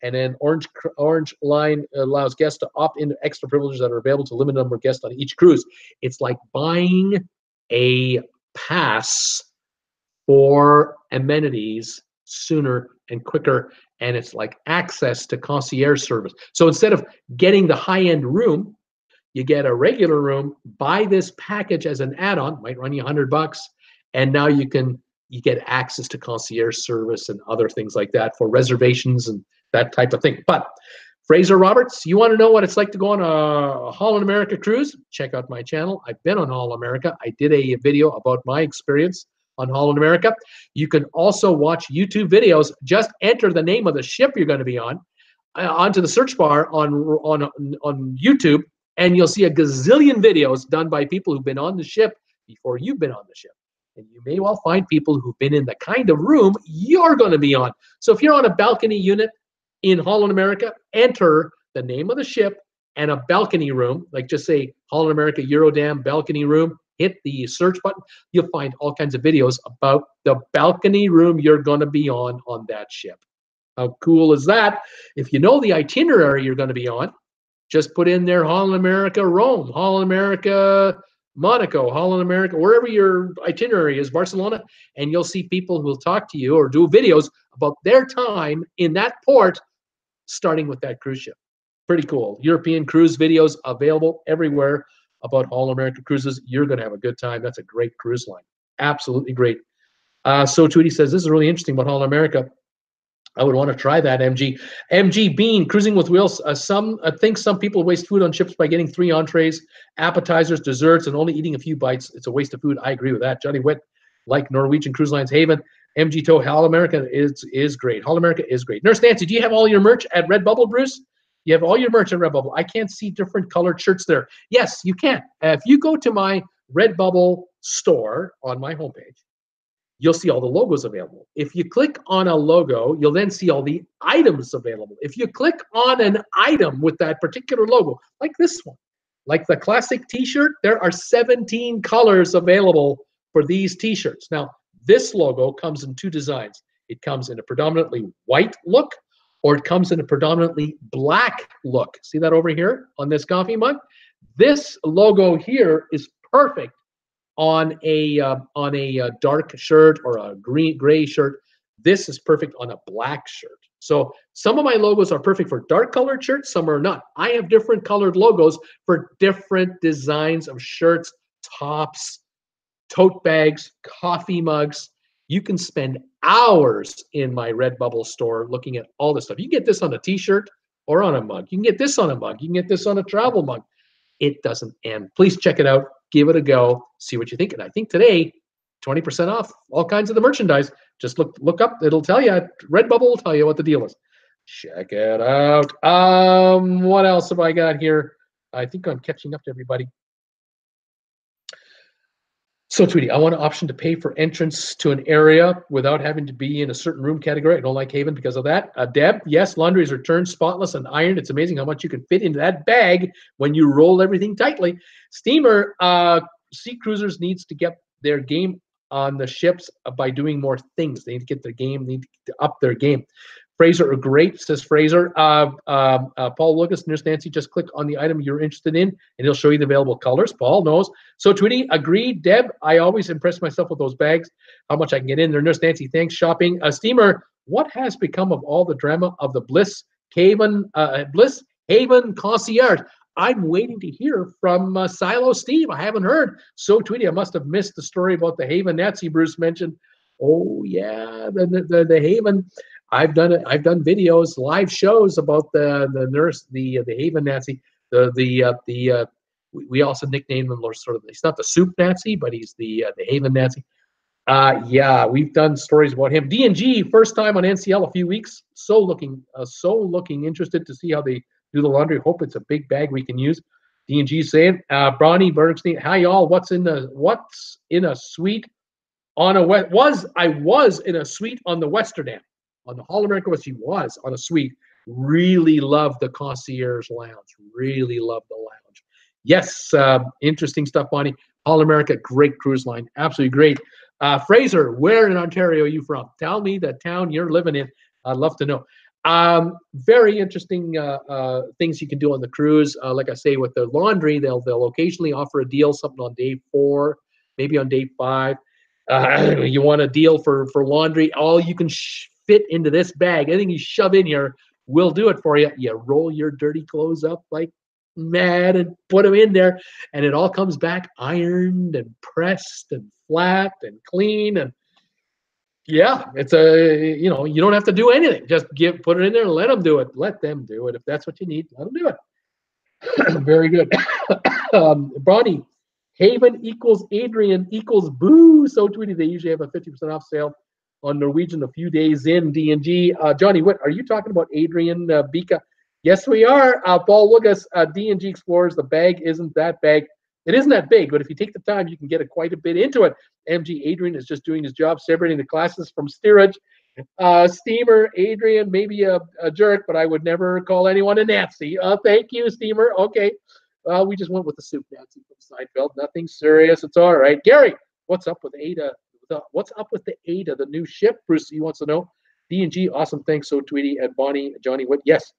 And then Orange Line allows guests to opt into extra privileges that are available to a limited number of guests on each cruise. It's like buying a pass for amenities sooner and quicker, and it's like access to concierge service. So instead of getting the high-end room, you get a regular room. Buy this package as an add-on, might run you $100, and now you get access to concierge service and other things like that for reservations and that type of thing. But Fraser Roberts, you want to know what it's like to go on a Holland America cruise? Check out my channel. I've been on Holland America. I did a video about my experience on Holland America. You can also watch YouTube videos. Just enter the name of the ship you're going to be on onto the search bar on YouTube, and you'll see a gazillion videos done by people who've been on the ship before you've been on the ship. And you may well find people who've been in the kind of room you're going to be on. So if you're on a balcony unit in Holland America, enter the name of the ship and a balcony room, like just say Holland America Eurodam balcony room, hit the search button. You'll find all kinds of videos about the balcony room you're going to be on that ship. How cool is that? If you know the itinerary you're going to be on, just put in there Holland America Rome, Holland America Monaco, Holland America, wherever your itinerary is, Barcelona, and you'll see people who will talk to you or do videos about their time in that port, starting with that cruise ship. Pretty cool. European cruise videos available everywhere about Holland America cruises. You're going to have a good time. That's a great cruise line. Absolutely great. So Tweety says, this is really interesting about Holland America. I would want to try that, MG. MG Bean, cruising with wheels. I think some people waste food on ships by getting 3 entrees, appetizers, desserts, and only eating a few bites. It's a waste of food. I agree with that. Johnny Witt, like Norwegian Cruise Lines Haven. MG Toe, Holland America is great. Holland America is great. Nurse Nancy, do you have all your merch at RedBubble, Bruce? You have all your merch at RedBubble. I can't see different colored shirts there. Yes, you can. If you go to my RedBubble store on my homepage, you'll see all the logos available. If you click on a logo, you'll then see all the items available. If you click on an item with that particular logo, like this one, like the classic T-shirt, there are 17 colors available for these T-shirts. Now, this logo comes in 2 designs. It comes in a predominantly white look, or it comes in a predominantly black look. See that over here on this coffee mug? This logo here is perfect on a dark shirt or a gray shirt. This is perfect on a black shirt. So some of my logos are perfect for dark colored shirts, some are not. I have different colored logos for different designs of shirts, tops, tote bags, coffee mugs. You can spend hours in my RedBubble store looking at all this stuff. You can get this on a T-shirt or on a mug. You can get this on a mug. You can get this on a travel mug. It doesn't end. Please check it out. Give it a go. See what you think. And I think today, 20% off all kinds of the merchandise. Just look up. It'll tell you. RedBubble will tell you what the deal is. Check it out. What else have I got here? I think I'm catching up to everybody. So, Tweety, I want an option to pay for entrance to an area without having to be in a certain room category. I don't like Haven because of that. Deb, yes, laundry is returned spotless and ironed. It's amazing how much you can fit into that bag when you roll everything tightly. Steamer, sea cruisers needs to get their game on the ships by doing more things. They need to get their game, need to up their game. Fraser, great, says Fraser. Paul Lucas, Nurse Nancy, just click on the item you're interested in, and he'll show you the available colors. Paul knows. So, Tweety, agreed. Deb, I always impress myself with those bags, how much I can get in there. Nurse Nancy, thanks. Shopping. Steamer, what has become of all the drama of the Bliss Haven concierge? I'm waiting to hear from Silo Steve. I haven't heard. So, Tweety, I must have missed the story about the Haven Nazi Bruce mentioned. Oh, yeah, the Haven. I've done it. I've done videos, live shows about the nurse, the Haven Nazi. We also nicknamed him sort of. He's not the soup Nazi, but he's the Haven Nazi. Yeah, we've done stories about him. D&G first time on NCL a few weeks. So looking interested to see how they do the laundry. Hope it's a big bag we can use. D&G saying, Bronny Bergstein, hi y'all. What's in a suite on a I was in a suite on the Westerdam. On the Hall America, she was on a suite. Really loved the concierge lounge. Really loved the lounge. Yes, interesting stuff, Bonnie. Hall America, great cruise line. Absolutely great. Fraser, where in Ontario are you from? Tell me the town you're living in. I'd love to know. Very interesting things you can do on the cruise. Like I say, with the laundry, they'll occasionally offer a deal, something on day 4, maybe on day 5. You want a deal for laundry? All you can fit into this bag, anything you shove in here, we'll do it for you. You roll your dirty clothes up like mad and put them in there, and it all comes back ironed and pressed and flat and clean. And yeah, it's you don't have to do anything. Just put it in there and let them do it. Let them do it. If that's what you need, let them do it. Very good. Bonnie, Haven equals Adrian equals boo. So Tweety, they usually have a 50% off sale on Norwegian a few days in D&G. Johnny Witt, are you talking about Adrian Bika? Yes, we are. Paul Lucas, D&G Explorers, the bag isn't that big. It isn't that big, but if you take the time, you can get quite a bit into it. MG Adrian is just doing his job, separating the classes from steerage. Steamer, Adrian, maybe a jerk, but I would never call anyone a Nazi. Thank you, Steamer. Okay. We just went with the soup Nazi from Seinfeld. Nothing serious. It's all right. Gary, what's up with Ada? What's up with the Ada, the new ship? Bruce, he wants to know. D&G, awesome. Thanks. So Tweety and Bonnie, Johnny Wood. Yes,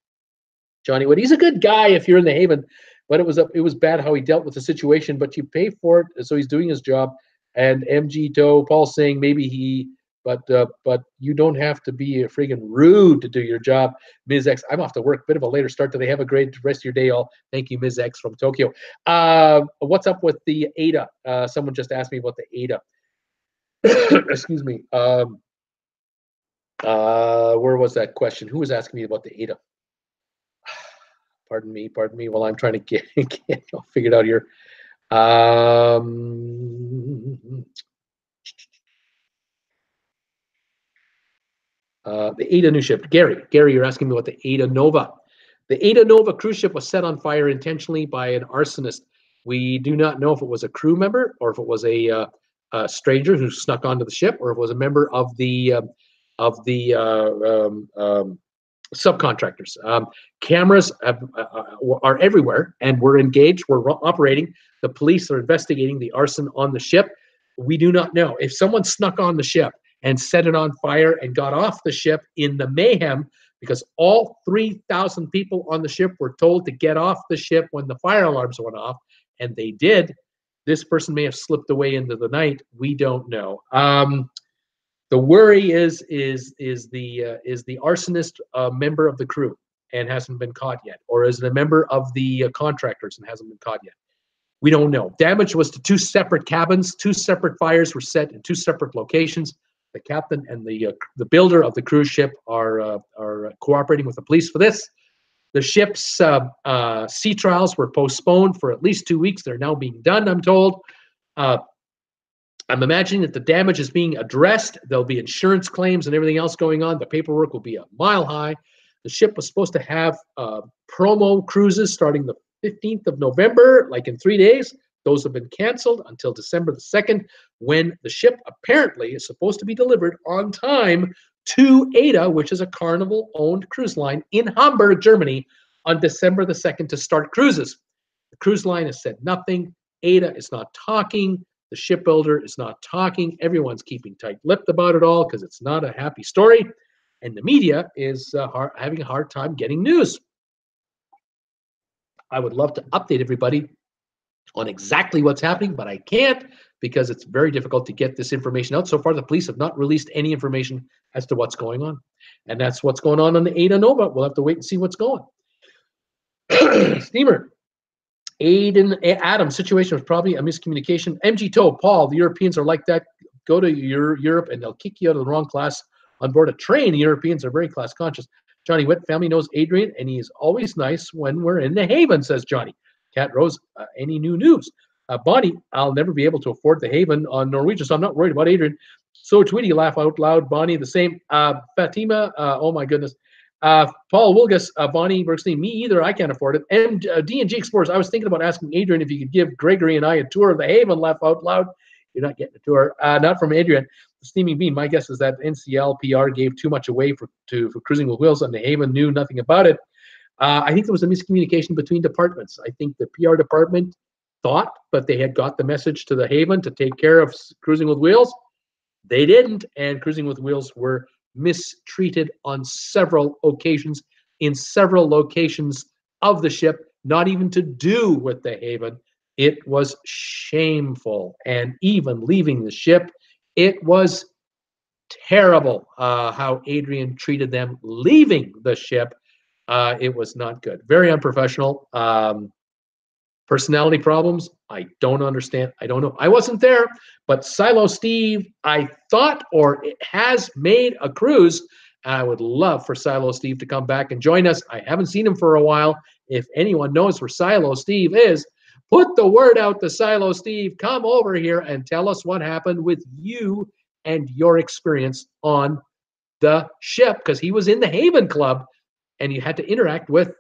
Johnny Wood. He's a good guy if you're in the Haven, but it was bad how he dealt with the situation. But you pay for it, so he's doing his job. And MG Doe, Paul saying maybe but you don't have to be a friggin' rude to do your job. Ms. X, I'm off to work. Bit of a later start today. Have a great rest of your day, all. Thank you, Ms. X from Tokyo. What's up with the Ada? Someone just asked me about the Ada. Excuse me. Where was that question? Who was asking me about the Ada? Pardon me. While I'm trying to get I'll figure it out here. The Ada new ship. Gary, you're asking me about the Ada Nova. The Ada Nova cruise ship was set on fire intentionally by an arsonist. We do not know if it was a crew member or if it was a stranger who snuck onto the ship, or if it was a member of the subcontractors. Cameras are everywhere, and we're engaged. We're operating. The police are investigating the arson on the ship. We do not know if someone snuck on the ship and set it on fire and got off the ship in the mayhem, because all 3,000 people on the ship were told to get off the ship when the fire alarms went off, and they did. This person may have slipped away into the night. We don't know. The worry is the arsonist a member of the crew and hasn't been caught yet, or is it a member of the contractors and hasn't been caught yet? We don't know. Damage was to 2 separate cabins. 2 separate fires were set in 2 separate locations. The captain and the builder of the cruise ship are cooperating with the police for this. The ship's sea trials were postponed for at least 2 weeks. They're now being done, I'm told. I'm imagining that the damage is being addressed. There'll be insurance claims and everything else going on. The paperwork will be a mile high. The ship was supposed to have promo cruises starting the 15th of November, like in 3 days. Those have been canceled until December the 2nd, when the ship apparently is supposed to be delivered on time to Ada, which is a Carnival-owned cruise line in Hamburg, Germany, on December the 2nd to start cruises. The cruise line has said nothing. Ada is not talking. The shipbuilder is not talking. Everyone's keeping tight-lipped about it all because it's not a happy story. And the media is having a hard time getting news. I would love to update everybody on exactly what's happening, but I can't because it's very difficult to get this information out. So far, the police have not released any information as to what's going on. And that's what's going on the Ada Nova. We'll have to wait and see what's going. Steamer. Adam, situation was probably a miscommunication. MG Toe, Paul, the Europeans are like that. Go to Europe and they'll kick you out of the wrong class on board a train. The Europeans are very class conscious. Johnny Witt, family knows Adrian, and he is always nice when we're in the Haven, says Johnny. Cat Rose, any new news? Bonnie, I'll never be able to afford the Haven on Norwegian, so I'm not worried about Adrian. So Tweety, laugh out loud. Bonnie, the same. Fatima, oh my goodness. Paul Wilgus, Bonnie Bergstein, me either. I can't afford it. And D&G Explorers, I was thinking about asking Adrian if he could give Gregory and I a tour of the Haven. Laugh out loud. You're not getting a tour. Not from Adrian. The Steaming Bean, my guess is that NCL PR gave too much away for Cruising with Wheels, and the Haven knew nothing about it. I think there was a miscommunication between departments. I think the PR department thought, but they had got the message to the Haven to take care of Cruising with Wheels. They didn't, and Cruising with Wheels were mistreated on several occasions in several locations of the ship, not even to do with the Haven. It was shameful. And even leaving the ship, it was terrible how Adrian treated them leaving the ship. It was not good. Very unprofessional. Personality problems, I don't understand. I don't know. I wasn't there, but Silo Steve, I thought, or it has made a cruise. I would love for Silo Steve to come back and join us. I haven't seen him for a while. If anyone knows where Silo Steve is, put the word out to Silo Steve. Come over here and tell us what happened with you and your experience on the ship, because he was in the Haven Club and you had to interact with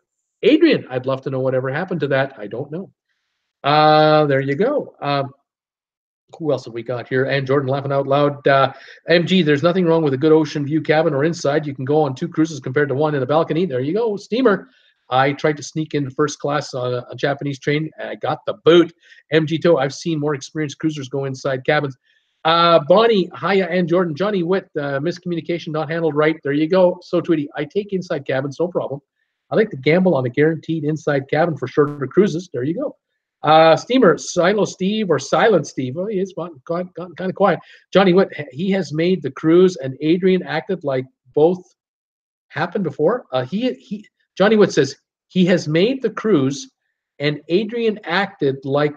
Adrian. I'd love to know whatever happened to that. I don't know. There you go. Who else have we got here? And Jordan laughing out loud. MG, there's nothing wrong with a good ocean view cabin or inside. You can go on 2 cruises compared to 1 in a balcony. There you go. Steamer. I tried to sneak in first class on a Japanese train. I got the boot. MG Toe, I've seen more experienced cruisers go inside cabins. Bonnie, Haya, and Jordan. Johnny Witt, miscommunication not handled right. There you go. So Tweety, I take inside cabins, no problem. I like to gamble on a guaranteed inside cabin for shorter cruises. There you go. Steamer, Silo Steve or Silent Steve. Oh, he is gotten kind of quiet. Johnny Witt, he has made the cruise, and Adrian acted like both happened before. Johnny Witt says he has made the cruise, and Adrian acted like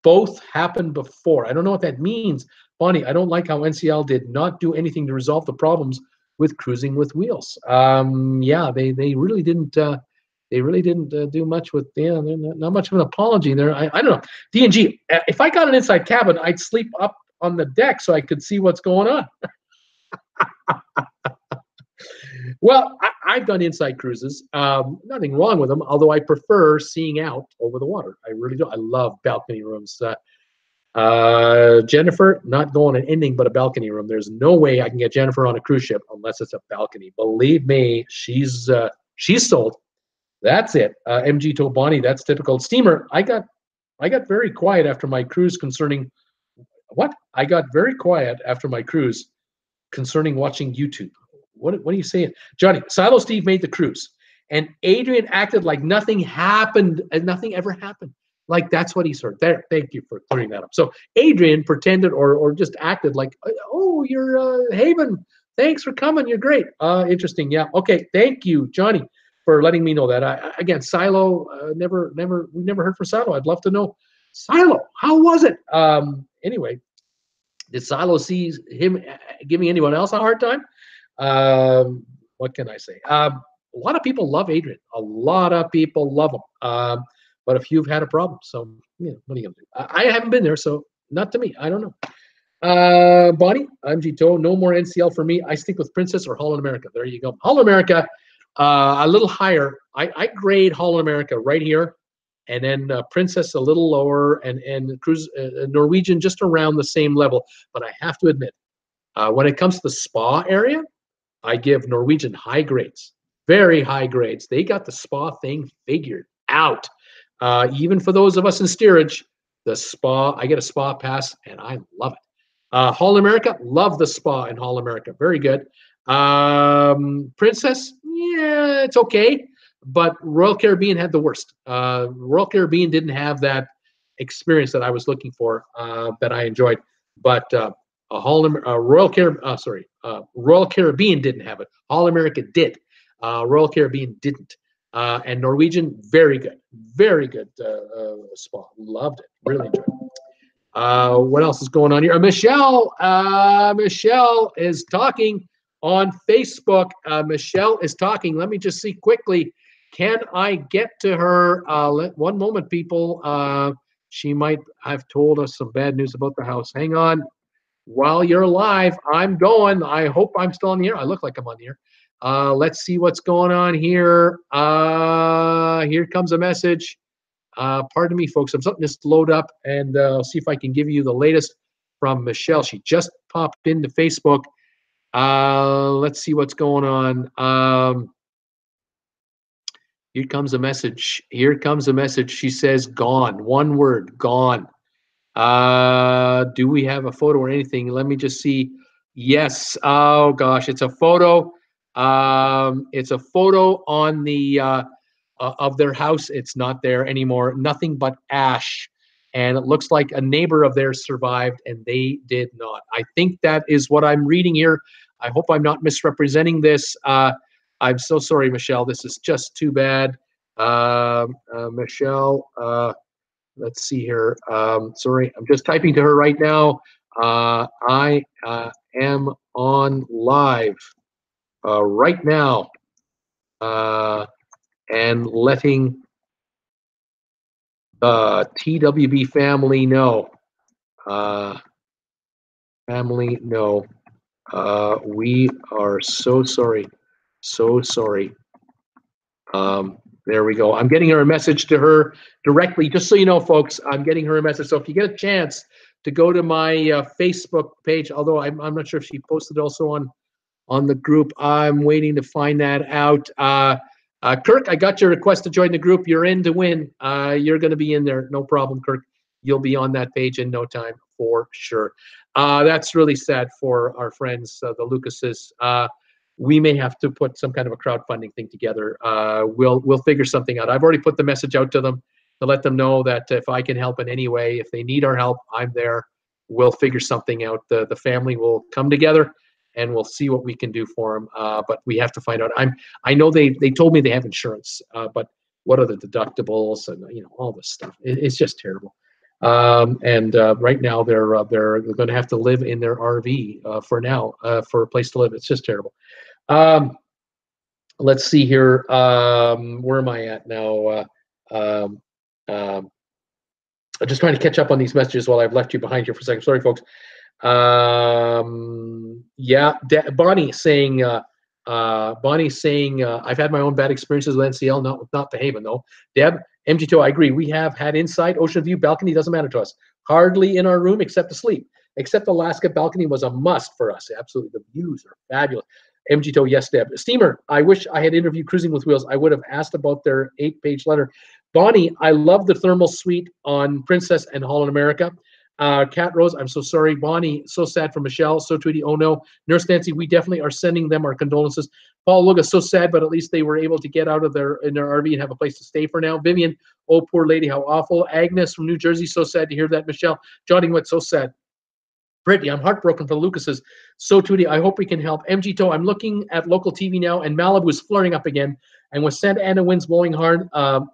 both happened before. I don't know what that means. Bonnie, I don't like how NCL did not do anything to resolve the problems with Cruising with Wheels. Yeah, they really didn't. They really didn't do much with, not much of an apology there. I don't know. D&G, if I got an inside cabin, I'd sleep up on the deck so I could see what's going on. Well, I've done inside cruises. Nothing wrong with them, although I prefer seeing out over the water. I really do. I love balcony rooms. Jennifer, not going in anything but a balcony room. There's no way I can get Jennifer on a cruise ship unless it's a balcony. Believe me, she's sold. That's it. MG told Bonnie, that's typical. Steamer, I got very quiet after my cruise concerning what? I got very quiet after my cruise concerning watching YouTube. What are you saying? Johnny, Silo Steve made the cruise, and Adrian acted like nothing happened and nothing ever happened. Like that's what he's heard. There, thank you for clearing that up. So Adrian pretended or just acted like, oh, you're Haven. Thanks for coming. You're great. Interesting. Yeah. Okay. Thank you, Johnny, for letting me know that. Again, Silo, we never heard from Silo. I'd love to know, Silo, how was it? Anyway, did Silo see him giving anyone else a hard time? What can I say? A lot of people love Adrian. A lot of people love him. But a few have had a problem. So, what are you going to do? I haven't been there, so not to me. I don't know. Bonnie, I'm Gito. No more NCL for me. I stick with Princess or Holland America. There you go. Holland America, a little higher. I grade Holland America right here. and then Princess a little lower, and Cruise Norwegian just around the same level. But I have to admit, when it comes to the spa area, I give Norwegian high grades, very high grades. They got the spa thing figured out. Even for those of us in steerage, the spa, I get a spa pass and I love it. Holland America, love the spa in Holland America. Very good. Princess, yeah, it's okay. But Royal Caribbean had the worst. Royal Caribbean didn't have that experience that I was looking for, that I enjoyed. But Royal Caribbean didn't have it. Holland America did. Royal Caribbean didn't. And Norwegian, very good spa. Loved it. Really enjoyed it. What else is going on here? Michelle is talking on Facebook. Michelle is talking. Let me just see quickly. Can I get to her? One moment, people. She might have told us some bad news about the house. Hang on. While you're live, I'm going. I hope I'm still on the air. I look like I'm on the air. Let's see what's going on here. Here comes a message. Pardon me, folks. I'm something just load up, and I'll see if I can give you the latest from Michelle. She just popped into Facebook. Let's see what's going on. Here comes a message. Here comes a message. She says, gone. One word, gone. Do we have a photo or anything? Let me just see. Yes. Oh gosh, it's a photo. It's a photo on the of their house. It's not there anymore. Nothing but ash, and it looks like a neighbor of theirs survived, and they did not. I think that is what I'm reading here. I hope I'm not misrepresenting this. I'm so sorry, Michelle. This is just too bad. Michelle, let's see here. Sorry, I'm just typing to her right now. I am on live right now, and letting the TWB family know. We are so sorry. So sorry. There we go. I'm getting her a message to her directly, just so you know, folks. I'm getting her a message. So if you get a chance to go to my Facebook page, although I'm not sure if she posted also on the group, I'm waiting to find that out. Kirk, I got your request to join the group. You're in to win. You're going to be in there. No problem, Kirk. You'll be on that page in no time for sure. That's really sad for our friends, the Lucases. We may have to put some kind of a crowdfunding thing together. We'll figure something out. I've already put the message out to them to let them know that if I can help in any way, if they need our help, I'm there. We'll figure something out. The family will come together, and we'll see what we can do for them. But we have to find out. I know they told me they have insurance, but what are the deductibles and all this stuff? It's just terrible. And right now they're going to have to live in their RV for now, for a place to live. It's just terrible. Let's see here. Where am I at now? I'm just trying to catch up on these messages while I've left you behind here for a second. Sorry, folks. Yeah, Bonnie saying, I've had my own bad experiences with NCL, not the Haven though. Deb, MG2, I agree. We have had inside ocean view balcony, doesn't matter to us. Hardly in our room except to sleep. Except Alaska balcony was a must for us. Absolutely, the views are fabulous. MG2, yes, Deb. Steamer, I wish I had interviewed Cruising with Wheels. I would have asked about their 8-page letter. Bonnie, I love the thermal suite on Princess and Holland America. Cat Rose, I'm so sorry. Bonnie, so sad for Michelle. So Tweety, oh no. Nurse Nancy, we definitely are sending them our condolences. Paul Luga, so sad, but at least they were able to get out of in their RV and have a place to stay for now. Vivian, oh poor lady, how awful. Agnes from New Jersey, so sad to hear that. Michelle, Johnny Witt, so sad. Brittany, I'm heartbroken for the Lucases. So Tweety, I hope we can help. MG To, I'm looking at local TV now, and Malibu is flaring up again. And with Santa Ana winds blowing hard,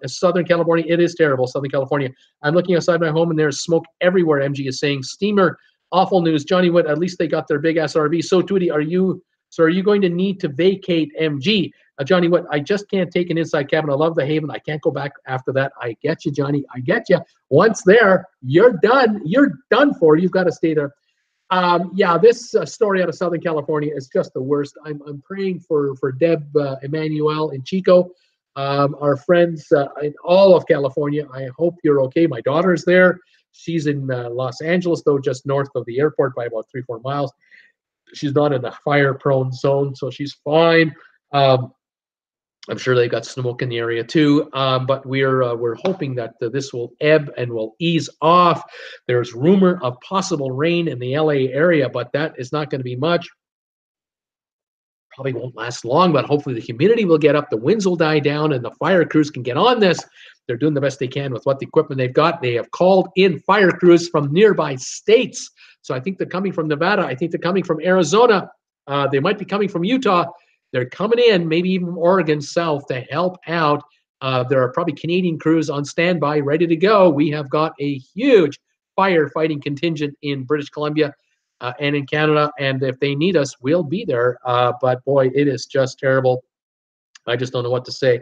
Southern California, it is terrible, Southern California. I'm looking outside my home, and there's smoke everywhere, MG is saying. Steamer, awful news. Johnny Wood, at least they got their big-ass RV. So, Tweety, are you going to need to vacate MG? Johnny Wood, I just can't take an inside cabin. I love the Haven. I can't go back after that. I get you, Johnny. I get you. Once there, you're done. You're done for. You've got to stay there. Yeah, this story out of Southern California is just the worst. I'm praying for Deb Emanuel in Chico. our friends in all of California, I hope you're okay. My daughter's there. She's in Los Angeles, though, just north of the airport by about 3-4 miles. She's not in the fire-prone zone, so she's fine. I'm sure they got smoke in the area too, but we're hoping that this will ebb and will ease off. There's rumor of possible rain in the LA area, but that is not going to be much. Probably won't last long, but hopefully the humidity will get up, the winds will die down, and the fire crews can get on this. They're doing the best they can with what the equipment they've got. They have called in fire crews from nearby states. So I think they're coming from Nevada. I think they're coming from Arizona. They might be coming from Utah. They're coming in, maybe even Oregon south, to help out. There are probably Canadian crews on standby, ready to go. We have got a huge firefighting contingent in British Columbia and in Canada, and if they need us, we'll be there. But boy, it is just terrible. I just don't know what to say.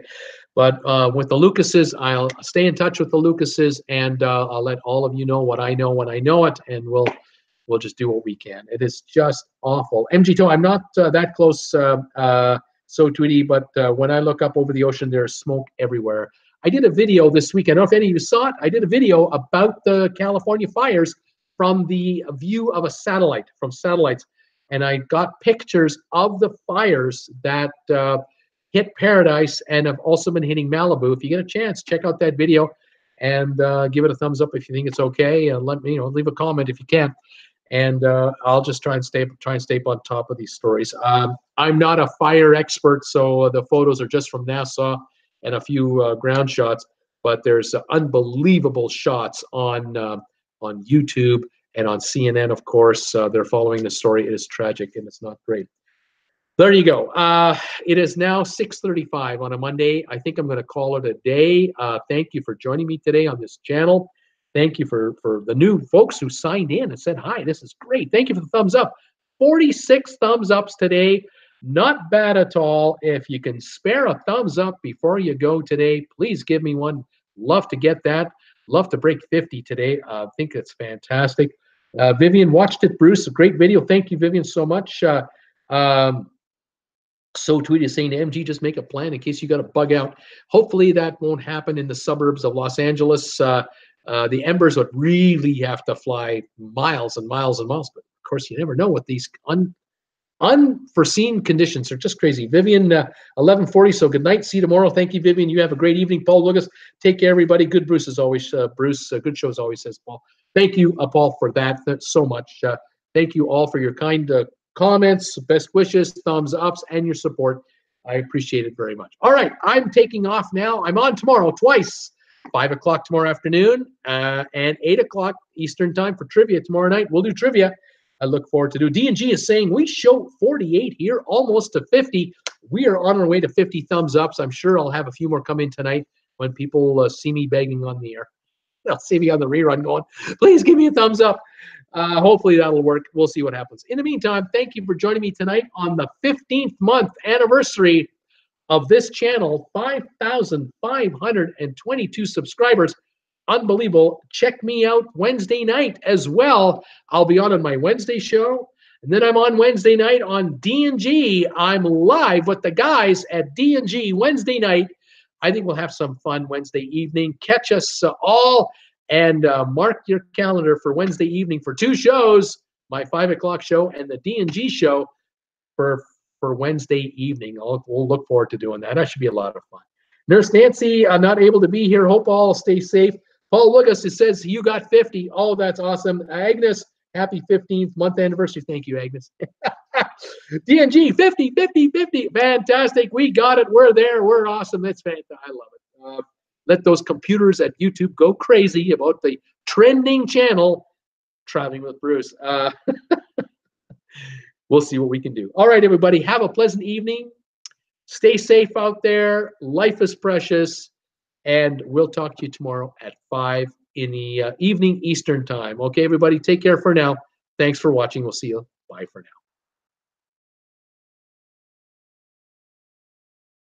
But with the Lucases, I'll stay in touch with the Lucases, and I'll let all of you know what I know when I know it, and we'll just do what we can. It is just awful. MGTO, I'm not that close, so Tweety, but when I look up over the ocean, there's smoke everywhere. I did a video this week. I don't know if any of you saw it. I did a video about the California fires from the view of a satellite, from satellites. And I got pictures of the fires that hit Paradise and have also been hitting Malibu. If you get a chance, check out that video and give it a thumbs up if you think it's okay. And let me, leave a comment if you can. And I'll just try and stay on top of these stories. I'm not a fire expert, so the photos are just from NASA and a few ground shots. But there's unbelievable shots on YouTube and on CNN, of course. They're following the story. It is tragic and it's not great. There you go. It is now 6:35 on a Monday. I think I'm going to call it a day. Thank you for joining me today on this channel. Thank you for the new folks who signed in and said, hi, this is great. Thank you for the thumbs up. 46 thumbs ups today. Not bad at all. If you can spare a thumbs up before you go today, please give me one. Love to get that. Love to break 50 today. I think it's fantastic. Vivian watched it, Bruce. A great video. Thank you, Vivian, so much. So Tweety is saying to MG, just make a plan in case you got to bug out. Hopefully that won't happen in the suburbs of Los Angeles. The embers would really have to fly miles and miles and miles. But of course, you never know what these unforeseen conditions are. Just crazy. Vivian, 11:40. So good night. See you tomorrow. Thank you, Vivian. You have a great evening. Paul Lucas, take care, everybody. Good Bruce as always. Bruce, good show as always, says Paul. Thank you, Paul, for that. That's so much. Thank you all for your kind comments, best wishes, thumbs ups, and your support. I appreciate it very much. All right, I'm taking off now. I'm on tomorrow twice, 5 o'clock tomorrow afternoon and 8 o'clock Eastern time for trivia tomorrow night. We'll do trivia. I look forward to do. D&G is saying we show 48 here, almost to 50. We are on our way to 50 thumbs ups. I'm sure I'll have a few more come in tonight when people see me begging on the air. They'll see me on the rerun going, please give me a thumbs up. Hopefully that'll work. We'll see what happens. In the meantime, thank you for joining me tonight on the 15th month anniversary of this channel. 5,522 subscribers. Unbelievable. Check me out Wednesday night as well. I'll be on my Wednesday show. And then I'm on Wednesday night on D&G. I'm live with the guys at D&G Wednesday night. I think we'll have some fun Wednesday evening. Catch us all. And mark your calendar for Wednesday evening for 2 shows, my 5 o'clock show and the D&G show for Wednesday evening. We'll look forward to doing that. That should be a lot of fun. Nurse Nancy, I'm not able to be here. Hope all stay safe. Paul Lucas, it says you got 50. Oh, that's awesome. Agnes, happy 15th month anniversary. Thank you, Agnes. D&G, 50, 50, 50. Fantastic. We got it. We're there. We're awesome. That's fantastic. I love it. Let those computers at YouTube go crazy about the trending channel, Traveling with Bruce. We'll see what we can do. All right, everybody, have a pleasant evening. Stay safe out there. Life is precious. And we'll talk to you tomorrow at 5 in the evening Eastern time. Okay, everybody, take care for now. Thanks for watching. We'll see you. Bye for now.